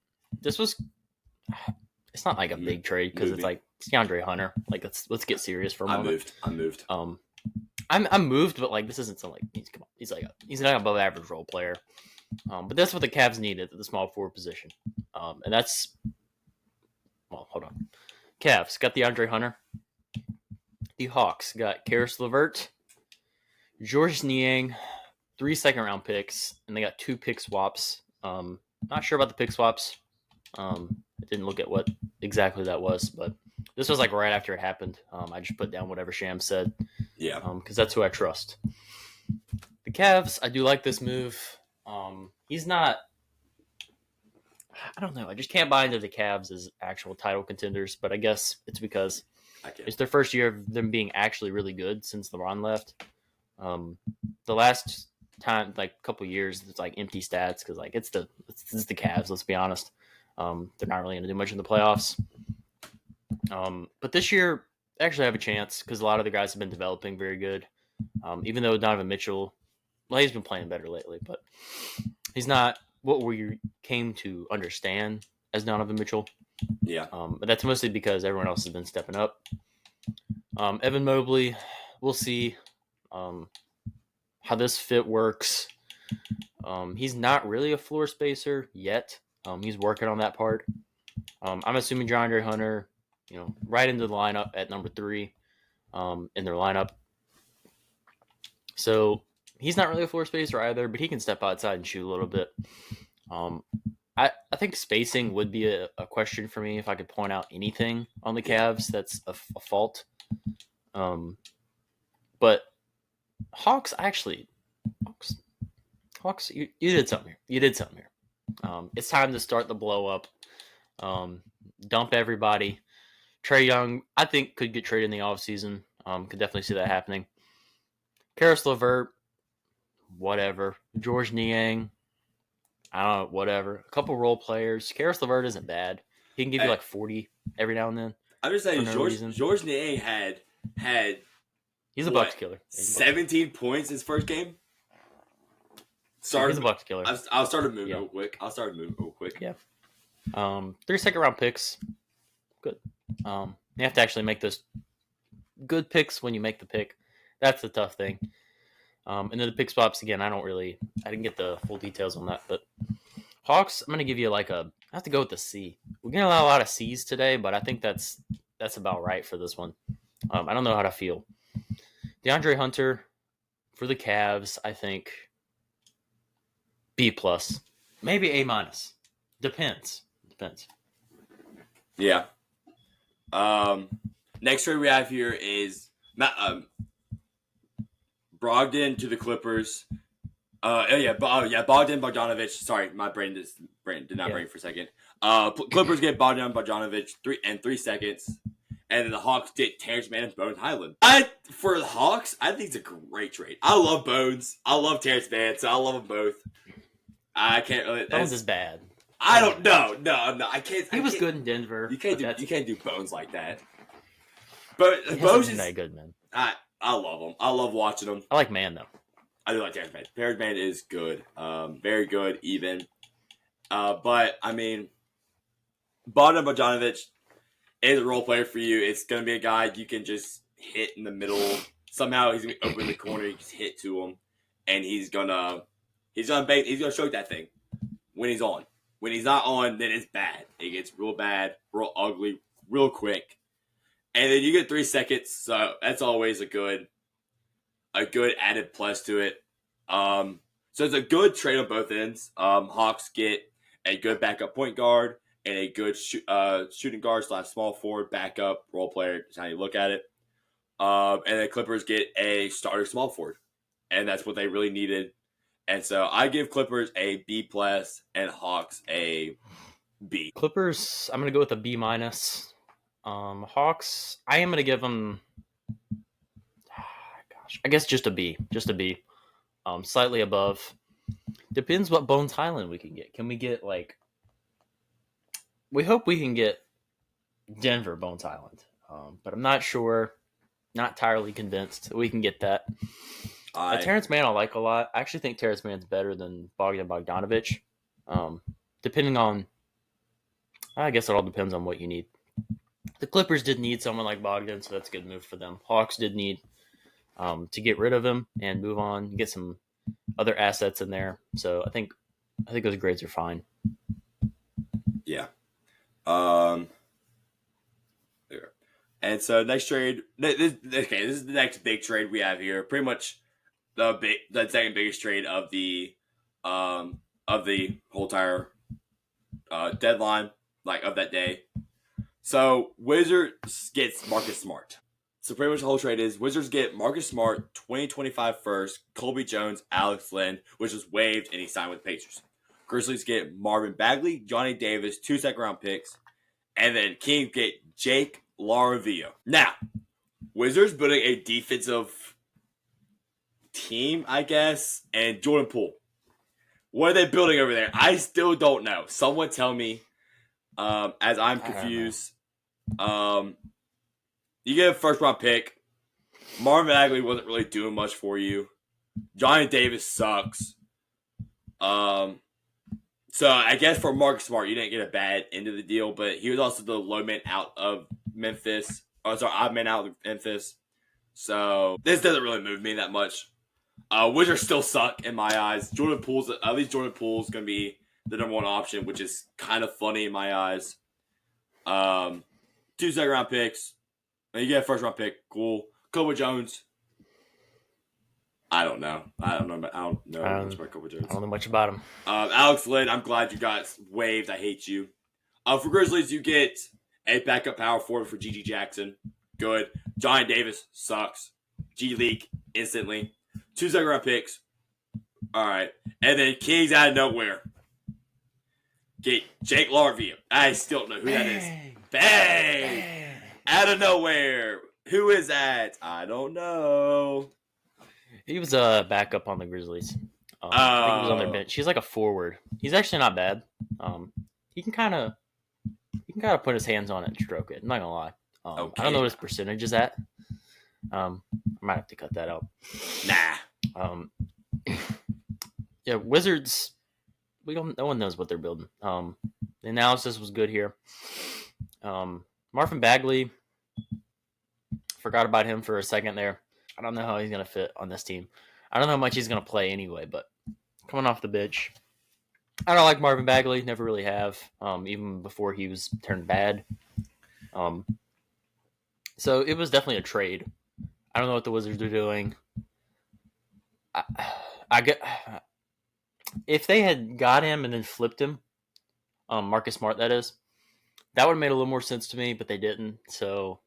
Speaker 2: It's not like a big trade because it's like it's DeAndre Hunter. Like let's get serious for a moment.
Speaker 1: I'm moved.
Speaker 2: I'm moved, but like this isn't some like he's not an above average role player. But that's what the Cavs needed at the small forward position. And that's hold on. Cavs got the DeAndre Hunter. The Hawks got Karis LeVert, Georges Niang, 3 second-round picks, and they got 2 pick swaps. Not sure about the pick swaps. I didn't look at what exactly that was, but this was like right after it happened. I just put down whatever Sham said.
Speaker 1: Yeah.
Speaker 2: Because that's who I trust. The Cavs, I do like this move. He's not. I don't know. I just can't buy into the Cavs as actual title contenders, but I guess it's because it's their first year of them being actually really good since LeBron left. The last time, like a couple years, it's like empty stats because like it's the Cavs. Let's be honest. They're not really going to do much in the playoffs. But this year, they actually have a chance because a lot of the guys have been developing very good. Even though Donovan Mitchell, well, he's been playing better lately, but he's not what we came to understand as Donovan Mitchell.
Speaker 1: Yeah.
Speaker 2: But that's mostly because everyone else has been stepping up. Evan Mobley, we'll see how this fit works. He's not really a floor spacer yet. He's working on that part. I'm assuming DeAndre Hunter, right into the lineup at number 3 in their lineup. So he's not really a floor spacer either, but he can step outside and shoot a little bit. I think spacing would be a question for me if I could point out anything on the Cavs that's a fault. But Hawks, you did something here. It's time to start the blow up. Dump everybody. Trae Young, I think, could get traded in the offseason. Could definitely see that happening. Karis LeVert, whatever. Georges Niang, I don't know, whatever. A couple role players. Karis LeVert isn't bad. He can give you like 40 every now and then.
Speaker 1: I'm just saying, Georges Niang had
Speaker 2: he's a Bucks killer.
Speaker 1: 17 points his first game.
Speaker 2: He's a Bucks killer.
Speaker 1: I'll start to move real quick.
Speaker 2: Yeah. 3 second-round picks. Good. You have to actually make those good picks when you make the pick. That's the tough thing. And then the pick swaps, again, I didn't get the full details on that. But Hawks, I'm going to give you I have to go with the C. We're getting a lot of C's today, but I think that's about right for this one. I don't know how to feel. DeAndre Hunter for the Cavs, I think B+. Maybe A-. Depends.
Speaker 1: Yeah. Next trade we have here is Brogdon to the Clippers. Bogdan Bogdanovic. Sorry, my brain did not brain for a second. Clippers get Bogdan Bogdanovic 3 seconds, and then the Hawks get Terrence Mann and Bones Highland. For the Hawks, I think it's a great trade. I love Bones. I love Terrence Mann, so I love them both. I can't really.
Speaker 2: Bones is bad.
Speaker 1: I don't know. No, I can't.
Speaker 2: He was good in Denver.
Speaker 1: You can't do Bones like that. But Bones is
Speaker 2: that good, man.
Speaker 1: I love him. I love watching him.
Speaker 2: I like Mann though.
Speaker 1: I do like Terrence Mann. Terrence Mann is good. Very good, even. But I mean, Bogdan Bogdanovic, is a role player for you. It's going to be a guy you can just hit in the middle. Somehow he's going to open the corner. You just hit to him, and he's gonna choke that thing when he's on. When he's not on, then it's bad. It gets real bad, real ugly, real quick. And then you get 3 seconds, so that's always a good added plus to it. So it's a good trade on both ends. Hawks get a good backup point guard and a good shooting guard / small forward backup role player. Is how you look at it. And the Clippers get a starter small forward, and that's what they really needed. And so I give Clippers a B+ and Hawks a B.
Speaker 2: Clippers, I'm gonna go with a B-. Hawks, I am gonna give them. Gosh, I guess just a B. Slightly above. Depends what Bones Highland we can get. Can we get we hope we can get Denver Bones Highland, but I'm not sure. Not entirely convinced that we can get that. Terrence Mann I like a lot. I actually think Terrence Mann's better than Bogdan Bogdanovic. Depending on, I guess it all depends on what you need. The Clippers did need someone like Bogdan, so that's a good move for them. Hawks did need to get rid of him and move on, get some other assets in there. So I think those grades are fine.
Speaker 1: Yeah. There. And so next trade. This is the next big trade we have here. Pretty much the second biggest trade of the whole entire deadline, of that day. So Wizards gets Marcus Smart. So pretty much the whole trade is Wizards get Marcus Smart, 2025 first, Colby Jones, Alex Len, which was waived and he signed with the Pacers. Grizzlies get Marvin Bagley, Johnny Davis, 2 second-round picks, and then Kings get Jake LaRavia. Now, Wizards building a defensive team, I guess, and Jordan Poole. What are they building over there? I still don't know. Someone tell me, as I'm confused. You get a first-round pick. Marvin Bagley wasn't really doing much for you. Johnny Davis sucks. So I guess for Marcus Smart, you didn't get a bad end of the deal, but he was also the low man out of Memphis. Odd man out of Memphis. So this doesn't really move me that much. Wizards still suck in my eyes. Jordan Poole's going to be the number one option, which is kind of funny in my eyes. 2 second-round picks. And you get a first-round pick. Cool. Colby Jones. I don't know. I don't know much about Colby Jones.
Speaker 2: I don't know much about him.
Speaker 1: Alex Len, I'm glad you got waived. I hate you. For Grizzlies, you get a backup power forward for G.G. Jackson. Good. Johnny Davis sucks. G League instantly. 2 second-round picks. All right. And then Kings out of nowhere. Get Jake LaRavia. I still don't know who that is. Bang! Out of nowhere. Who is that? I don't know.
Speaker 2: He was a backup on the Grizzlies. I think he was on their bench. He's like a forward. He's actually not bad. He can kind of put his hands on it and stroke it. I'm not gonna lie.
Speaker 1: Okay.
Speaker 2: I don't know what his percentage is at. I might have to cut that out.
Speaker 1: Nah.
Speaker 2: Yeah, Wizards. No one knows what they're building. The analysis was good here. Marvin Bagley. Forgot about him for a second there. I don't know how he's going to fit on this team. I don't know how much he's going to play anyway, but coming off the bench. I don't like Marvin Bagley. Never really have, even before he was turned bad. So it was definitely a trade. I don't know what the Wizards are doing. If they had got him and then flipped him, Marcus Smart, that is, that would have made a little more sense to me, but they didn't. So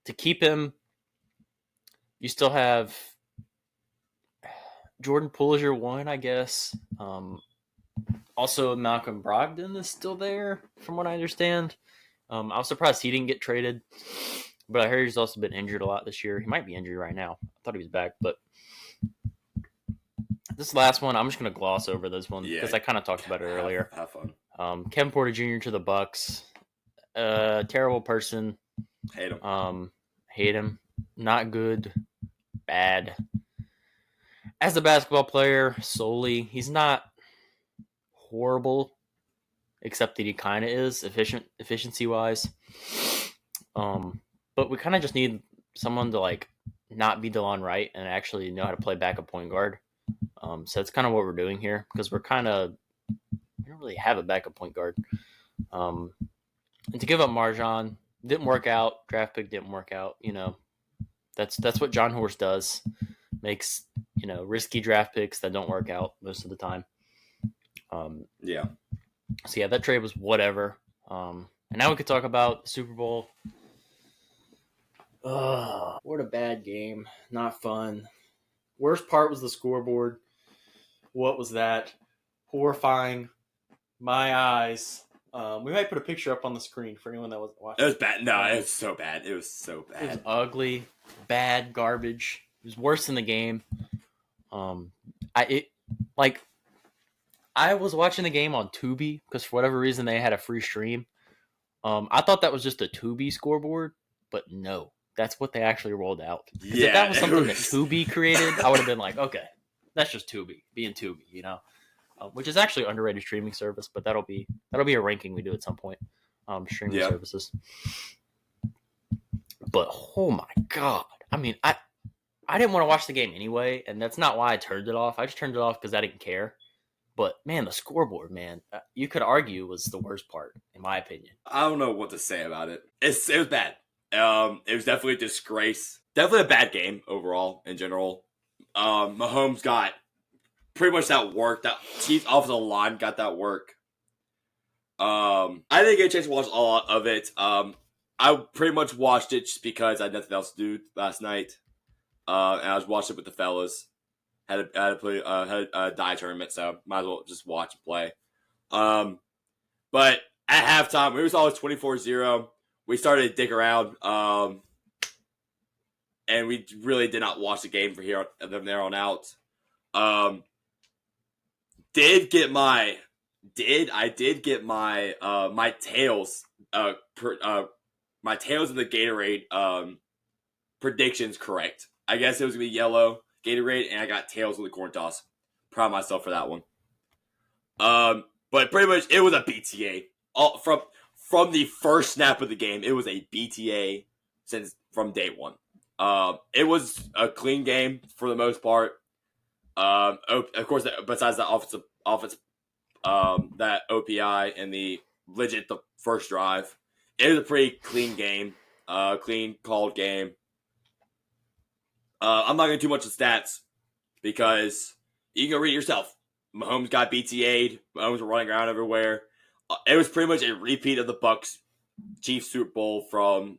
Speaker 2: to keep him, you still have Jordan Poole as your one, I guess. Also, Malcolm Brogdon is still there, from what I understand. I was surprised he didn't get traded, but I heard he's also been injured a lot this year. He might be injured right now. I thought he was back, but this last one, I'm just going to gloss over this one because I kind of talked about it earlier.
Speaker 1: Have fun.
Speaker 2: Kevin Porter Jr. to the Bucks. Terrible person.
Speaker 1: Hate him.
Speaker 2: Hate him. Not good. Bad. As a basketball player, solely, he's not horrible, except that he kind of is efficiency-wise. But we kind of just need someone to like not be DeLon Wright and actually know how to play backup point guard. So that's kind of what we're doing here because we don't really have a backup point guard. And to give up Marjan didn't work out. Draft pick didn't work out. That's what John Horst does. Makes risky draft picks that don't work out most of the time.
Speaker 1: Yeah.
Speaker 2: So yeah, that trade was whatever. And now we could talk about the Super Bowl. What a bad game. Not fun. Worst part was the scoreboard. What was that? Horrifying. My eyes. We might put a picture up on the screen for anyone that wasn't watching.
Speaker 1: It was bad. No, it was so bad. It was so bad.
Speaker 2: It was ugly, bad, garbage. It was worse than the game. I was watching the game on Tubi because for whatever reason they had a free stream. I thought that was just a Tubi scoreboard, but no, that's what they actually rolled out.
Speaker 1: Yeah,
Speaker 2: if that was something that Tubi created, I would have been like, okay, that's just Tubi being Tubi, which is actually an underrated streaming service, but that'll be a ranking we do at some point. Streaming services. But oh my god, I mean, I didn't want to watch the game anyway, and that's not why I turned it off. I just turned it off because I didn't care. But man, the scoreboard, man, you could argue was the worst part, in my opinion.
Speaker 1: I don't know what to say about it. It was bad. It was definitely a disgrace. Definitely a bad game overall in general. Mahomes got pretty much that work. That Chiefs offensive line got that work. I didn't get a chance to watch a lot of it. I pretty much watched it just because I had nothing else to do last night. And I was watching it with the fellas. Had a die tournament, so might as well just watch and play. But at halftime, it was always 24-0. We started to dig around, and we really did not watch the game from there on out. I did get my my tails my tails in the Gatorade predictions correct. I guess it was gonna be yellow Gatorade, and I got tails with the corn toss. Proud of myself for that one. But pretty much it was a BTA. From the first snap of the game, it was a BTA from day one. It was a clean game for the most part. Of course, besides the offense, that OPI and the first drive, it was a pretty clean game. Clean called game. I'm not going to do much of stats because you can go read it yourself. Mahomes got BTA'd. Mahomes were running around everywhere. It was pretty much a repeat of the Bucks Chiefs Super Bowl from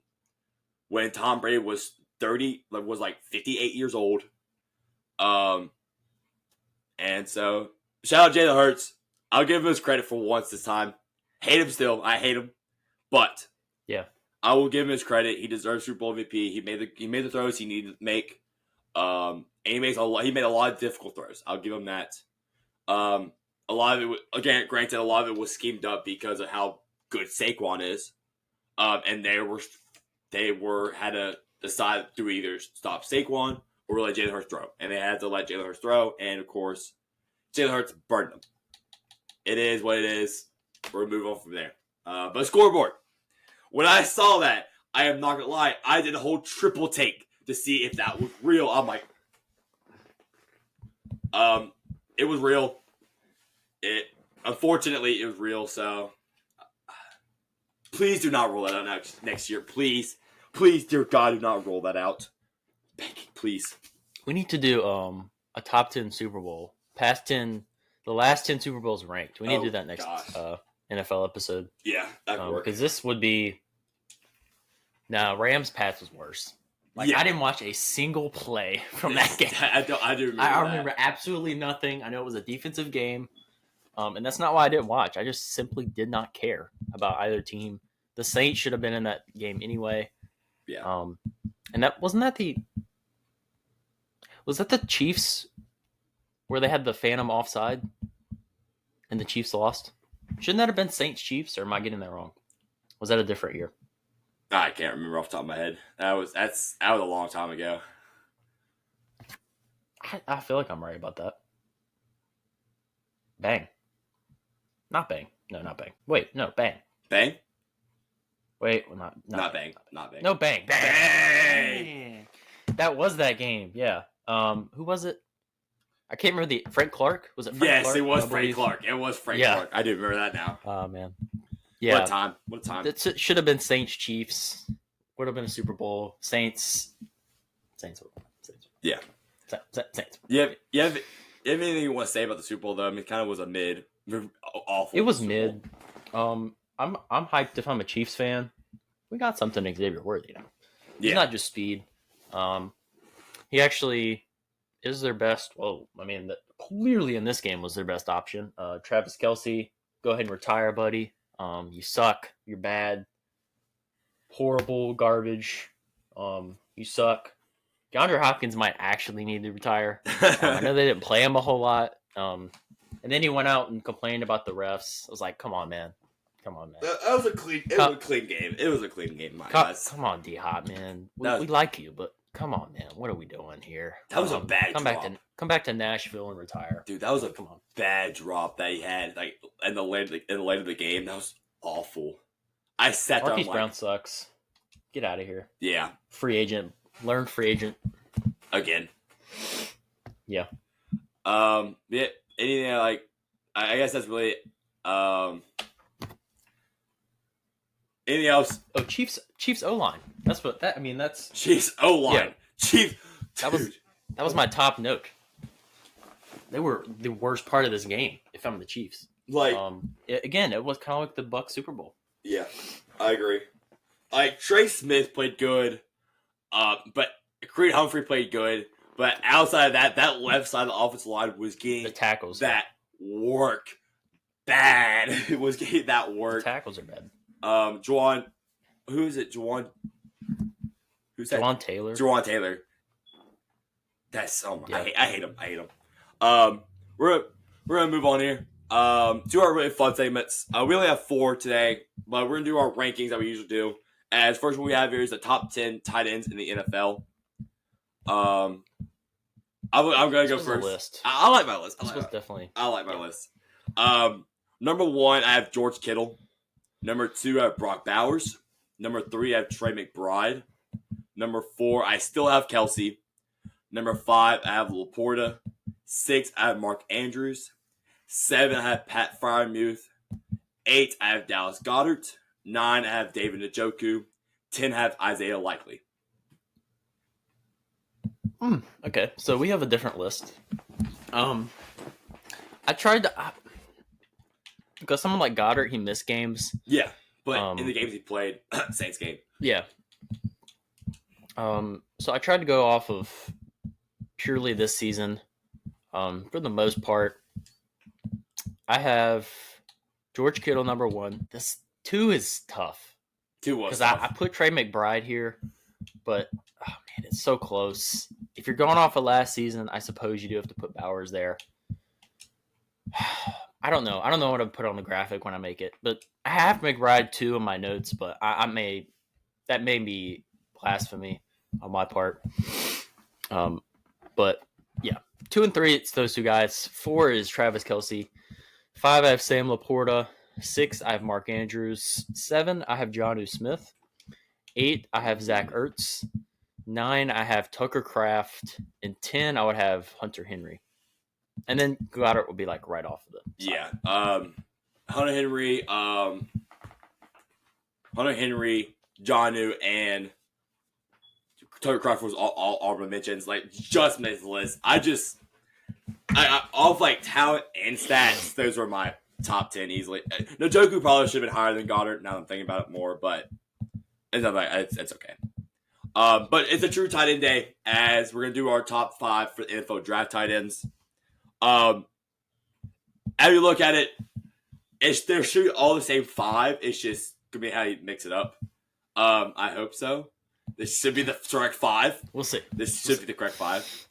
Speaker 1: when Tom Brady was 58 years old. And so shout out Jalen Hurts. I'll give him his credit for once this time. Hate him still. I hate him, but
Speaker 2: yeah,
Speaker 1: I will give him his credit. He deserves Super Bowl MVP. He made the throws he needed to make. And he made a lot of difficult throws. I'll give him that. A lot of it, again, granted, a lot of it was schemed up because of how good Saquon is. And they had to decide to either stop Saquon or let Jalen Hurts throw. And they had to let Jalen Hurts throw. And of course, Jalen Hurts burned them. It is what it is. We're moving on from there. But scoreboard. When I saw that, I am not gonna lie, I did a whole triple take to see if that was real. I'm like, it was real. Unfortunately, it was real. So, please do not roll that out next year. Please, dear God, do not roll that out. Begging, please.
Speaker 2: We need to do a top 10 Super Bowl. The last 10 Super Bowls ranked. We need to do that next NFL episode.
Speaker 1: Yeah, that could work.
Speaker 2: Because this would be. No, Rams-Pats was worse. I didn't watch a single play from that game.
Speaker 1: I do remember
Speaker 2: I remember absolutely nothing. I know it was a defensive game. And that's not why I didn't watch. I just simply did not care about either team. The Saints should have been in that game anyway.
Speaker 1: Yeah.
Speaker 2: And was that the Chiefs where they had the phantom offside and the Chiefs lost? Shouldn't that have been Saints Chiefs, or am I getting that wrong? Was that a different year?
Speaker 1: I can't remember off the top of my head. That was a long time ago.
Speaker 2: I feel like I'm right about that. Bang. Not bang. No, not bang. Wait, no, bang.
Speaker 1: Bang?
Speaker 2: Wait, well,
Speaker 1: Not Bang. Not Bang.
Speaker 2: No, Bang.
Speaker 1: Bang.
Speaker 2: That was that game. Yeah. Who was it? I can't remember Frank Clark. Was it Frank
Speaker 1: Yes,
Speaker 2: Clark?
Speaker 1: it was Frank Clark. It was Frank Clark. I do remember that now.
Speaker 2: Oh man. Yeah.
Speaker 1: What a time. What a time.
Speaker 2: It should have been Saints Chiefs. Would have been a Super Bowl. Saints.
Speaker 1: Yeah.
Speaker 2: Saints.
Speaker 1: You have anything you want to say about the Super Bowl though? I mean, it kind of was a awful.
Speaker 2: It was mid. I'm hyped if I'm a Chiefs fan. We got something Xavier Worthy now. He's not just speed. He actually is their best. Well, I mean, clearly in this game was their best option. Travis Kelce, go ahead and retire, buddy. You suck. You're bad. Horrible garbage. You suck. DeAndre Hopkins might actually need to retire. I know they didn't play him a whole lot. And then he went out and complained about the refs. I was like, come on, man.
Speaker 1: That was a clean. It was a clean game. It was a clean game, my guys.
Speaker 2: Come on, D-Hop, man. We like you, but come on, man. What are we doing here?
Speaker 1: That was a bad drop.
Speaker 2: Come back to Nashville and retire,
Speaker 1: dude. That was a bad drop that he had. Like in the late of the game, that was awful. I sat down.
Speaker 2: Marquise Brown sucks. Get out of here.
Speaker 1: Yeah.
Speaker 2: Free agent. Learn free agent
Speaker 1: again.
Speaker 2: Yeah.
Speaker 1: Yeah. Anything like? I guess that's really. Anything else?
Speaker 2: Oh, Chiefs O-line. That's what that. I mean, that's
Speaker 1: Chiefs O-line. Yeah. Chiefs.
Speaker 2: That was my top note. They were the worst part of this game. If I'm the Chiefs,
Speaker 1: like
Speaker 2: it was kind of like the Bucs Super Bowl.
Speaker 1: Yeah, I agree. Like Trey Smith played good, but Creed Humphrey played good. But outside of that left side of the offensive line was getting
Speaker 2: the tackles
Speaker 1: that work bad. It was getting that work.
Speaker 2: The tackles are bad.
Speaker 1: Juwan, who is it? Juwan. Who's that?
Speaker 2: Juwan Taylor.
Speaker 1: Juwan Taylor. That's I hate him. We're gonna move on here. To our really fun segments. We only have 4 today, but we're gonna do our rankings that we usually do. As first one we have here is the top 10 tight ends in the NFL. I'm gonna go first.
Speaker 2: List.
Speaker 1: I like my list.
Speaker 2: I
Speaker 1: like my list. Number 1, I have George Kittle. Number 2, I have Brock Bowers. Number 3, I have Trey McBride. Number 4, I still have Kelce. Number 5, I have Laporta. 6, I have Mark Andrews. 7, I have Pat Freiermuth. 8, I have Dallas Goedert. 9, I have David Njoku. 10, I have Isaiah Likely.
Speaker 2: Okay, so we have a different list. I tried to... because someone like Goddard, he missed games.
Speaker 1: Yeah, but in the games he played, Saints game.
Speaker 2: Yeah. So I tried to go off of purely this season. For the most part, I have George Kittle number 1. This 2 is tough.
Speaker 1: 2 was
Speaker 2: because I put Trey McBride here, but oh man, it's so close. If you're going off of last season, I suppose you do have to put Bowers there. I don't know what to put on the graphic when I make it, but I have McBride 2 in my notes, but that may be blasphemy on my part. But yeah, 2 and 3, it's those 2 guys. 4 is Travis Kelce. 5, I have Sam Laporta. 6, I have Mark Andrews. 7, I have Jonnu Smith. 8, I have Zach Ertz. 9, I have Tucker Kraft. And 10, I would have Hunter Henry. And then Goddard would be like right off of it.
Speaker 1: Yeah. Hunter Henry, Jonnu, and Tucker Kraft was all my mentions. Like, just made the list. I off like talent and stats, those were my top 10 easily. Njoku probably should have been higher than Goddard. Now I'm thinking about it more, but it's okay. But it's a true tight end day, as we're gonna do our top 5 for the NFL draft tight ends. As you look at it, they're shooting all the same 5. It's just gonna be how you mix it up. I hope so. This should be the correct 5.
Speaker 2: We'll see.
Speaker 1: This should be the correct 5.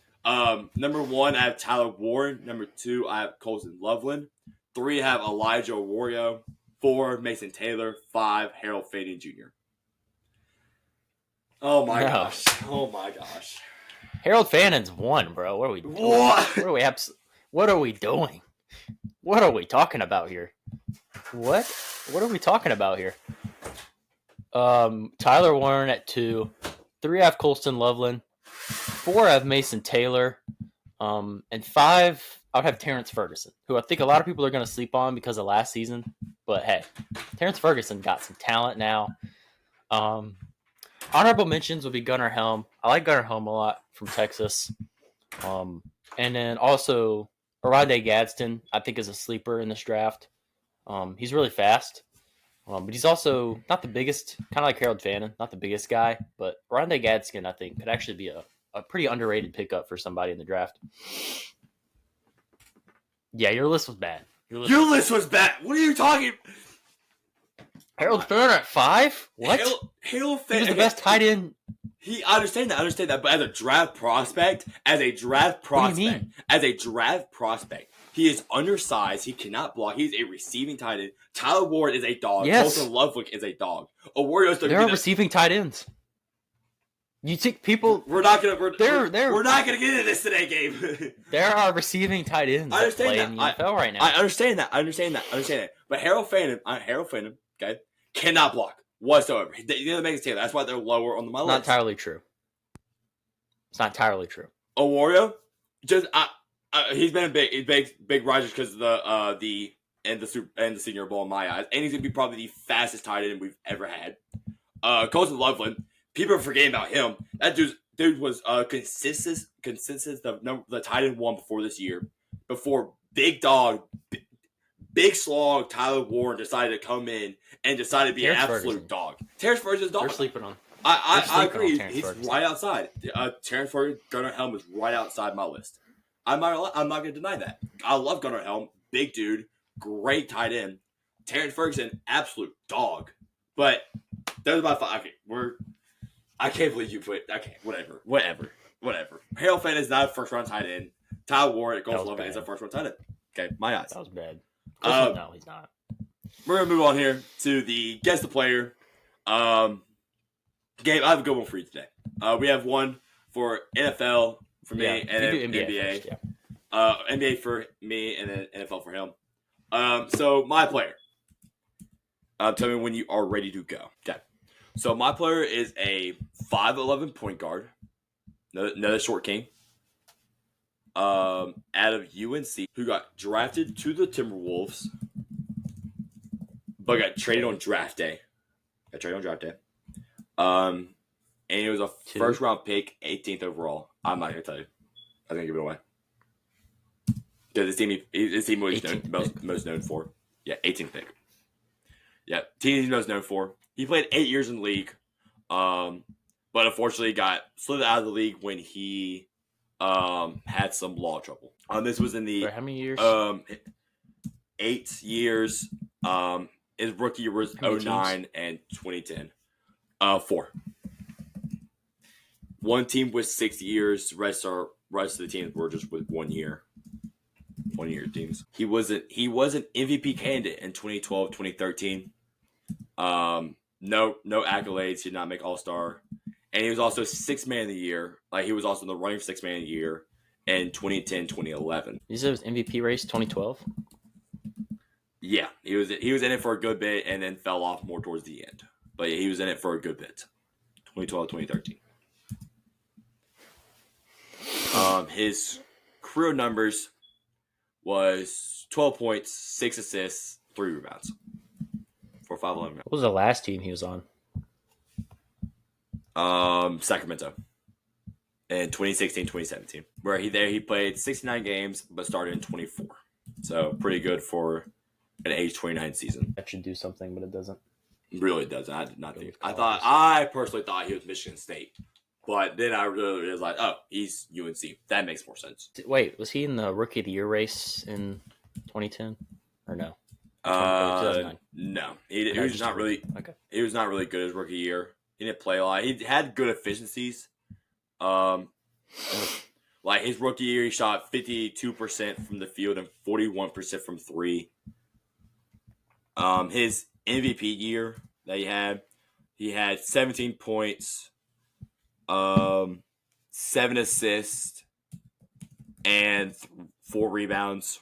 Speaker 1: Number 1, I have Tyler Warren. Number 2, I have Colson Loveland. 3, I have Elijah Wario. 4, Mason Taylor. 5, Harold Fading Jr. Oh my gosh.
Speaker 2: Harold Fannon's 1, bro. What are we doing? What are we doing? What are we talking about here? What are we talking about here? Tyler Warren at 2. 3 I have Colston Loveland. 4 I have Mason Taylor. And 5 I would have Terrence Ferguson, who I think a lot of people are going to sleep on because of last season. But hey, Terrence Ferguson got some talent now. Honorable mentions would be Gunnar Helm. I like Gunnar Helm a lot from Texas. And then also Oronde Gadsden, I think, is a sleeper in this draft. He's really fast. But he's also not the biggest, kind of like Harold Fannin, not the biggest guy. But Oronde Gadsden, I think, could actually be a pretty underrated pickup for somebody in the draft. Yeah, your list was bad.
Speaker 1: Your list was bad. What are you talking?
Speaker 2: Harold Fannin at 5? What?
Speaker 1: Harold Fannin.
Speaker 2: He was the best tight end.
Speaker 1: I understand that. But as a draft prospect,
Speaker 2: What do you mean?
Speaker 1: he is undersized. He cannot block. He's a receiving tight end. Tyler Ward is a dog.
Speaker 2: Yes.
Speaker 1: Colton Loveland is a dog.
Speaker 2: There are receiving tight ends. You think people?
Speaker 1: We're not gonna get into this today, Gabe.
Speaker 2: There are receiving tight ends that play in the NFL right now.
Speaker 1: I understand that. But Harold Fannin, okay, cannot block whatsoever. They make it Taylor. That's why they're lower on my list.
Speaker 2: Not entirely true. It's not entirely true.
Speaker 1: Wario, he's been a big riser because of the Senior Bowl in my eyes, and he's gonna be probably the fastest tight end we've ever had. Colton Loveland. People are forgetting about him. That dude was consistent the tight end 1 before this year. Before big dog, big slog Tyler Warren decided to come in and decided to be an absolute dog. Terrence Ferguson's dog.
Speaker 2: They're sleeping on.
Speaker 1: I agree. He's
Speaker 2: Ferguson.
Speaker 1: right outside. Terrence Ferguson, Gunnar Helm is right outside my list. I'm not going to deny that. I love Gunnar Helm. Big dude. Great tight end. Terrence Ferguson, absolute dog. But there's about 5. Okay, I can't believe you put. Okay, whatever. Harold Fannin is not a first-round tight end. Tyler Ward at Gold Love is a first-round tight end. Okay, my eyes.
Speaker 2: That was bad. No, he's not.
Speaker 1: We're going to move on here to the Guess the Player. Gabe, I have a good one for you today. We have one for NFL for me and then NBA.
Speaker 2: First, yeah.
Speaker 1: NBA for me and then NFL for him. So, my player. Tell me when you are ready to go. Okay. So my player is a 5'11" point guard, another short king, out of UNC, who got drafted to the Timberwolves, but got traded on draft day. And it was a first round pick, 18th overall. I'm not gonna tell you. I'm gonna give it away because his team was most known for. Yeah, 18th pick. Yeah, team he's most known for. He played 8 years in the league, but unfortunately got slid out of the league when he had some law trouble. This was in the...
Speaker 2: For how many years?
Speaker 1: 8 years. His rookie year was 2009 and 2010. 4. One team was 6 years. The rest of the teams were just with 1 year. 1-year teams. He was an MVP candidate in 2012, 2013. No accolades. He did not make All-Star. And he was also 6th man of the year. Like, he was also in the running for 6th man of the year in 2010, 2011.
Speaker 2: You said it was MVP race 2012?
Speaker 1: Yeah. He was in it for a good bit and then fell off more towards the end. But yeah, he was in it for a good bit. 2012, 2013. His career numbers was 12 points, 6 assists, 3 rebounds. 4-5-11.
Speaker 2: What was the last team he was on?
Speaker 1: Sacramento. In 2016, 2017. Where he played 69 games, but started in 24. So pretty good for an age 29 season.
Speaker 2: That should do something, but it doesn't.
Speaker 1: It really doesn't. I did not think. I personally thought he was Michigan State. But then I really was like, oh, he's UNC. That makes more sense.
Speaker 2: Wait, was he in the Rookie of the Year race in 2010? Or no?
Speaker 1: 2009. No. He was not really.
Speaker 2: Okay.
Speaker 1: He was not really good his rookie year. He didn't play a lot. He had good efficiencies. Like his rookie year, he shot 52% from the field and 41% from 3. His MVP year that he had 17 points, 7 assists, and 4 rebounds.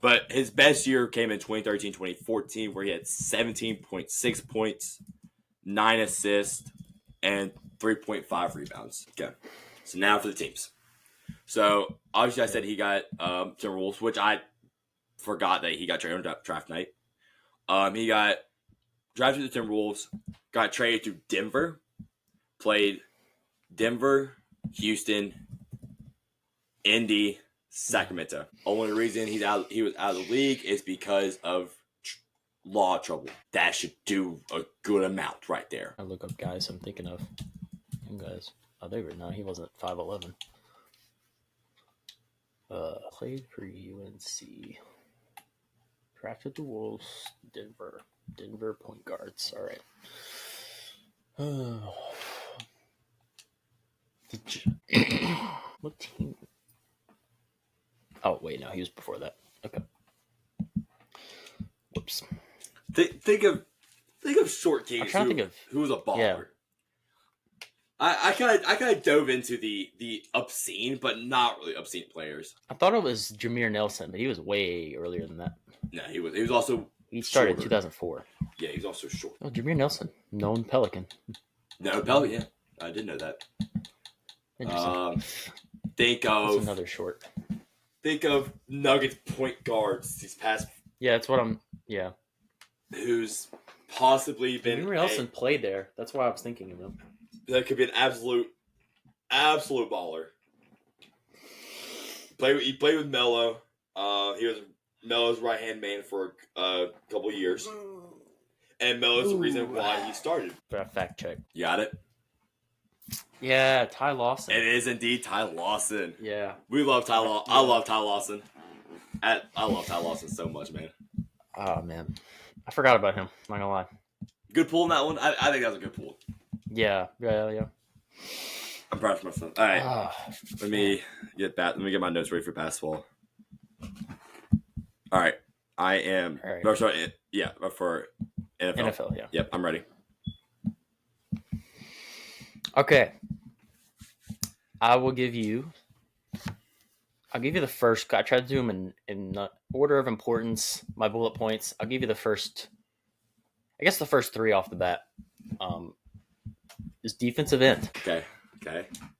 Speaker 1: But his best year came in 2013-2014, where he had 17.6 points, 9 assists, and 3.5 rebounds. Okay. So now for the teams. So obviously I said he got Timberwolves, which I forgot that he got traded on draft night. He got drafted to the Timberwolves, got traded to Denver, played Denver, Houston, Indy, Sacramento. Only reason he was out of the league is because of law trouble. That should do a good amount right there.
Speaker 2: I look up guys I'm thinking of. Young guys. Oh, they were no, he wasn't 5'11". Played for UNC. Drafted the Wolves. Denver point guards. All right. What team? Oh wait, no, he was before that. Okay. Whoops.
Speaker 1: Think of short teams.
Speaker 2: I'm trying to think of
Speaker 1: who was a baller.
Speaker 2: Yeah.
Speaker 1: I kind of dove into the obscene, but not really obscene players.
Speaker 2: I thought it was Jameer Nelson, but he was way earlier than that.
Speaker 1: No, he was also.
Speaker 2: He started in
Speaker 1: shorter.
Speaker 2: 2004.
Speaker 1: Yeah, he was also short.
Speaker 2: Oh, Jameer Nelson, known Pelican.
Speaker 1: No, Pelican. Yeah, I didn't know that.
Speaker 2: Interesting.
Speaker 1: Think
Speaker 2: That's
Speaker 1: of
Speaker 2: another short.
Speaker 1: Think of Nuggets point guards these past.
Speaker 2: Yeah, that's what I'm. Yeah.
Speaker 1: Who's possibly been
Speaker 2: Jameer Nelson played there. That's why I was thinking of him.
Speaker 1: That could be an absolute baller. He played with Melo. He was Melo's right hand man for a couple years, and Melo's the reason why he started.
Speaker 2: Fact check.
Speaker 1: You got it.
Speaker 2: Yeah, Ty Lawson.
Speaker 1: It is indeed Ty Lawson.
Speaker 2: Yeah,
Speaker 1: We love Ty Lawson. I love Ty Lawson. I love Ty Lawson so much, man.
Speaker 2: Oh man, I forgot about him. Not gonna lie.
Speaker 1: Good pull in that one. I think that was a good pull.
Speaker 2: Yeah.
Speaker 1: I'm proud of myself. All right, let me get my notes ready for basketball. All right, I am.
Speaker 2: All right.
Speaker 1: No, sorry, yeah, for NFL.
Speaker 2: NFL, yeah.
Speaker 1: Yep, I'm ready.
Speaker 2: Okay. I'll give you the first. I tried to do them in order of importance. My bullet points. I'll give you the first. I guess the first three off the bat. Is defensive end.
Speaker 1: Okay.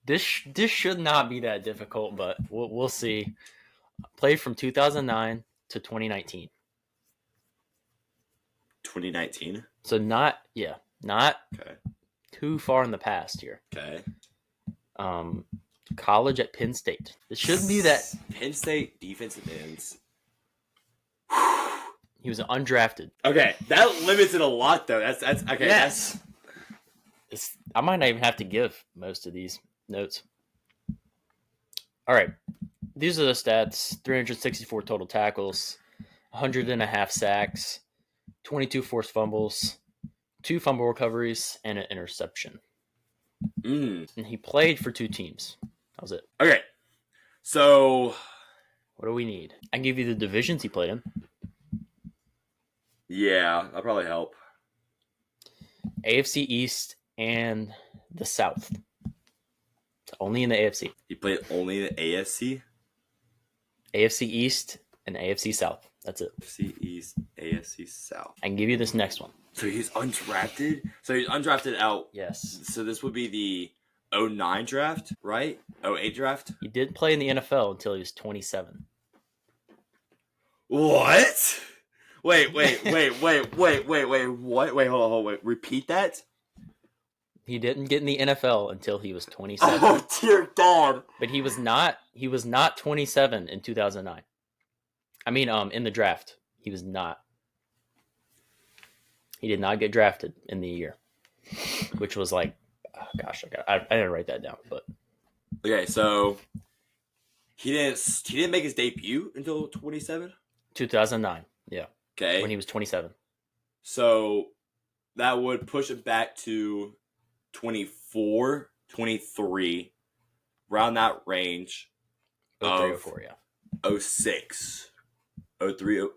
Speaker 2: This should not be that difficult, but we'll see. Played from 2009 to 2019.
Speaker 1: 2019.
Speaker 2: So not
Speaker 1: Okay.
Speaker 2: too far in the past here.
Speaker 1: Okay.
Speaker 2: College at Penn State. It shouldn't be that.
Speaker 1: Penn State defensive ends.
Speaker 2: He was undrafted.
Speaker 1: Okay, that limits it a lot, though. That's okay.
Speaker 2: Yes. I might not even have to give most of these notes. All right. These are the stats. 364 total tackles, 100.5 sacks, 22 forced fumbles, 2 fumble recoveries, and an interception. And he played for 2 teams. That was it.
Speaker 1: Okay. So
Speaker 2: what do we need? I can give you the divisions he played in.
Speaker 1: yeah, that'll probably help.
Speaker 2: AFC East and the South. Only in the AFC.
Speaker 1: He played only in the AFC?
Speaker 2: AFC East and AFC South. That's it.
Speaker 1: AFC East, AFC South.
Speaker 2: I can give you this next one.
Speaker 1: So he's undrafted? So he's undrafted out.
Speaker 2: Yes.
Speaker 1: So this would be the 09 draft, right? 08 draft?
Speaker 2: He did play in the NFL until he was 27.
Speaker 1: What? Wait. What? Wait, hold on. Wait. Repeat that?
Speaker 2: He didn't get in the NFL until he was 27.
Speaker 1: Oh, dear God.
Speaker 2: But he was not 27 in 2009. I mean, in the draft. He was not. He did not get drafted in the year, which was like, oh gosh, I didn't write that down, but
Speaker 1: okay, so he didn't make his debut until 27?
Speaker 2: 2009. Yeah.
Speaker 1: Okay.
Speaker 2: When he was 27.
Speaker 1: So that would push it back to 24, 23, around that range.
Speaker 2: 03, 04, yeah.
Speaker 1: 06, 03,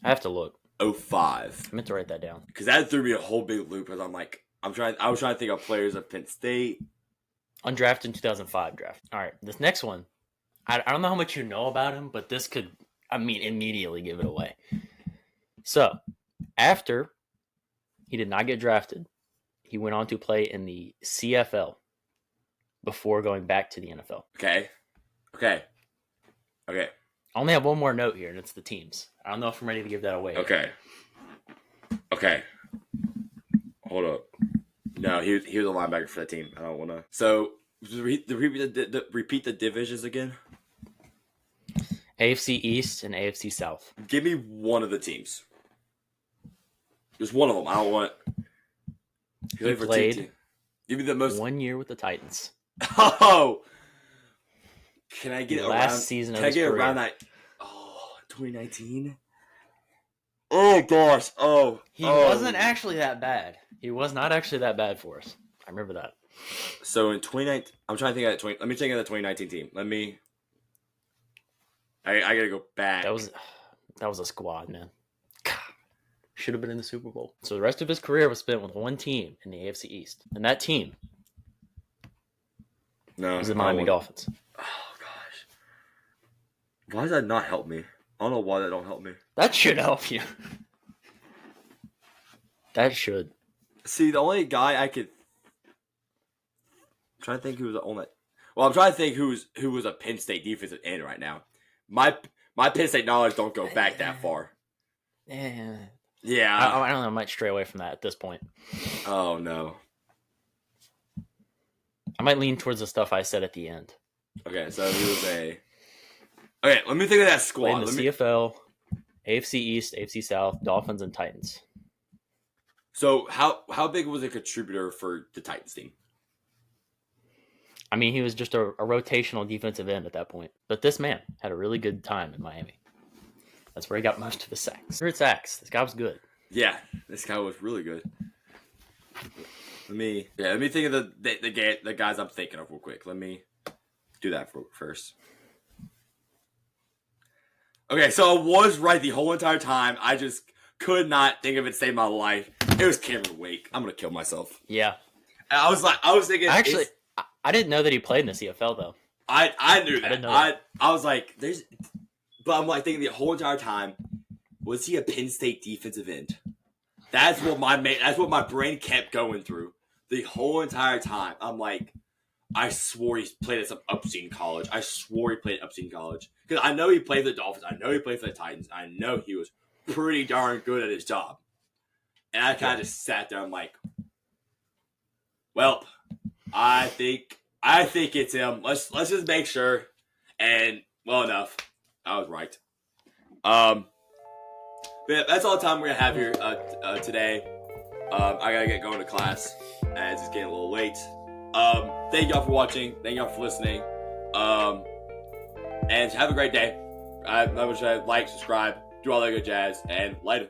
Speaker 2: I have to look.
Speaker 1: 05.
Speaker 2: I meant to write that down.
Speaker 1: Because that threw me a whole big loop. Because I was trying to think of players of Penn State.
Speaker 2: Undrafted in 2005 draft. All right, this next one. I don't know how much you know about him, but this could, immediately give it away. So, after He did not get drafted. He went on to play in the CFL before going back to the NFL.
Speaker 1: Okay.
Speaker 2: I only have one more note here, and it's the teams. I don't know if I'm ready to give that away.
Speaker 1: Okay. Hold up. No, he was a linebacker for that team. I don't want to. So, repeat the divisions again.
Speaker 2: AFC East and AFC South.
Speaker 1: Give me one of the teams. Just one of them. I don't want.
Speaker 2: He played.
Speaker 1: Give me the most.
Speaker 2: 1 year with the Titans.
Speaker 1: Oh. Can I get
Speaker 2: last season of his career?
Speaker 1: Around that? Oh, 2019. Oh gosh. Oh.
Speaker 2: He wasn't actually that bad. He was not actually that bad for us. I remember that.
Speaker 1: So in 2019, I'm trying to think of that 20. Let me think of the 2019 team. I gotta go back.
Speaker 2: That was a squad, man. Should have been in the Super Bowl. So the rest of his career was spent with one team in the AFC East, and that team was the Miami Dolphins.
Speaker 1: Oh gosh, why does that not help me? I don't know why that don't help me.
Speaker 2: That should help you. That should.
Speaker 1: See, the only guy I could. I'm trying to think who was on that. Well, I'm trying to think who was a Penn State defensive end right now. My Penn State knowledge don't go back that far. Yeah.
Speaker 2: I don't know. I might stray away from that at this point.
Speaker 1: Oh, no.
Speaker 2: I might lean towards the stuff I said at the end.
Speaker 1: Okay, so he was a... Okay, let me think of that squad.
Speaker 2: Played in the CFL, AFC East, AFC South, Dolphins, and Titans.
Speaker 1: So how big was a contributor for the Titans team?
Speaker 2: I mean, he was just a rotational defensive end at that point. But this man had a really good time in Miami. That's where he got most of his sacks. 100 sacks. This guy was good.
Speaker 1: Yeah, this guy was really good. Let me think of the guys I'm thinking of real quick. Let me do that first. Okay, so I was right the whole entire time. I just could not think of it to save my life. It was Cameron Wake. I'm gonna kill myself.
Speaker 2: Yeah.
Speaker 1: I was thinking.
Speaker 2: Actually, I didn't know that he played in the CFL though.
Speaker 1: I knew that.
Speaker 2: I didn't know that.
Speaker 1: I was like, but I'm like thinking the whole entire time, was he a Penn State defensive end? That's what my brain kept going through the whole entire time. I'm like, I swore he played at some upstate college. Because I know he played for the Dolphins. I know he played for the Titans. I know he was pretty darn good at his job. And I kind of just sat there. I'm like, well, I think it's him. Let's just make sure. And well enough, I was right. But yeah, that's all the time we're gonna have here today. I gotta get going to class as it's getting a little late. Thank y'all for watching. Thank y'all for listening. And have a great day. I wish I'd like, subscribe, do all that good jazz, and later.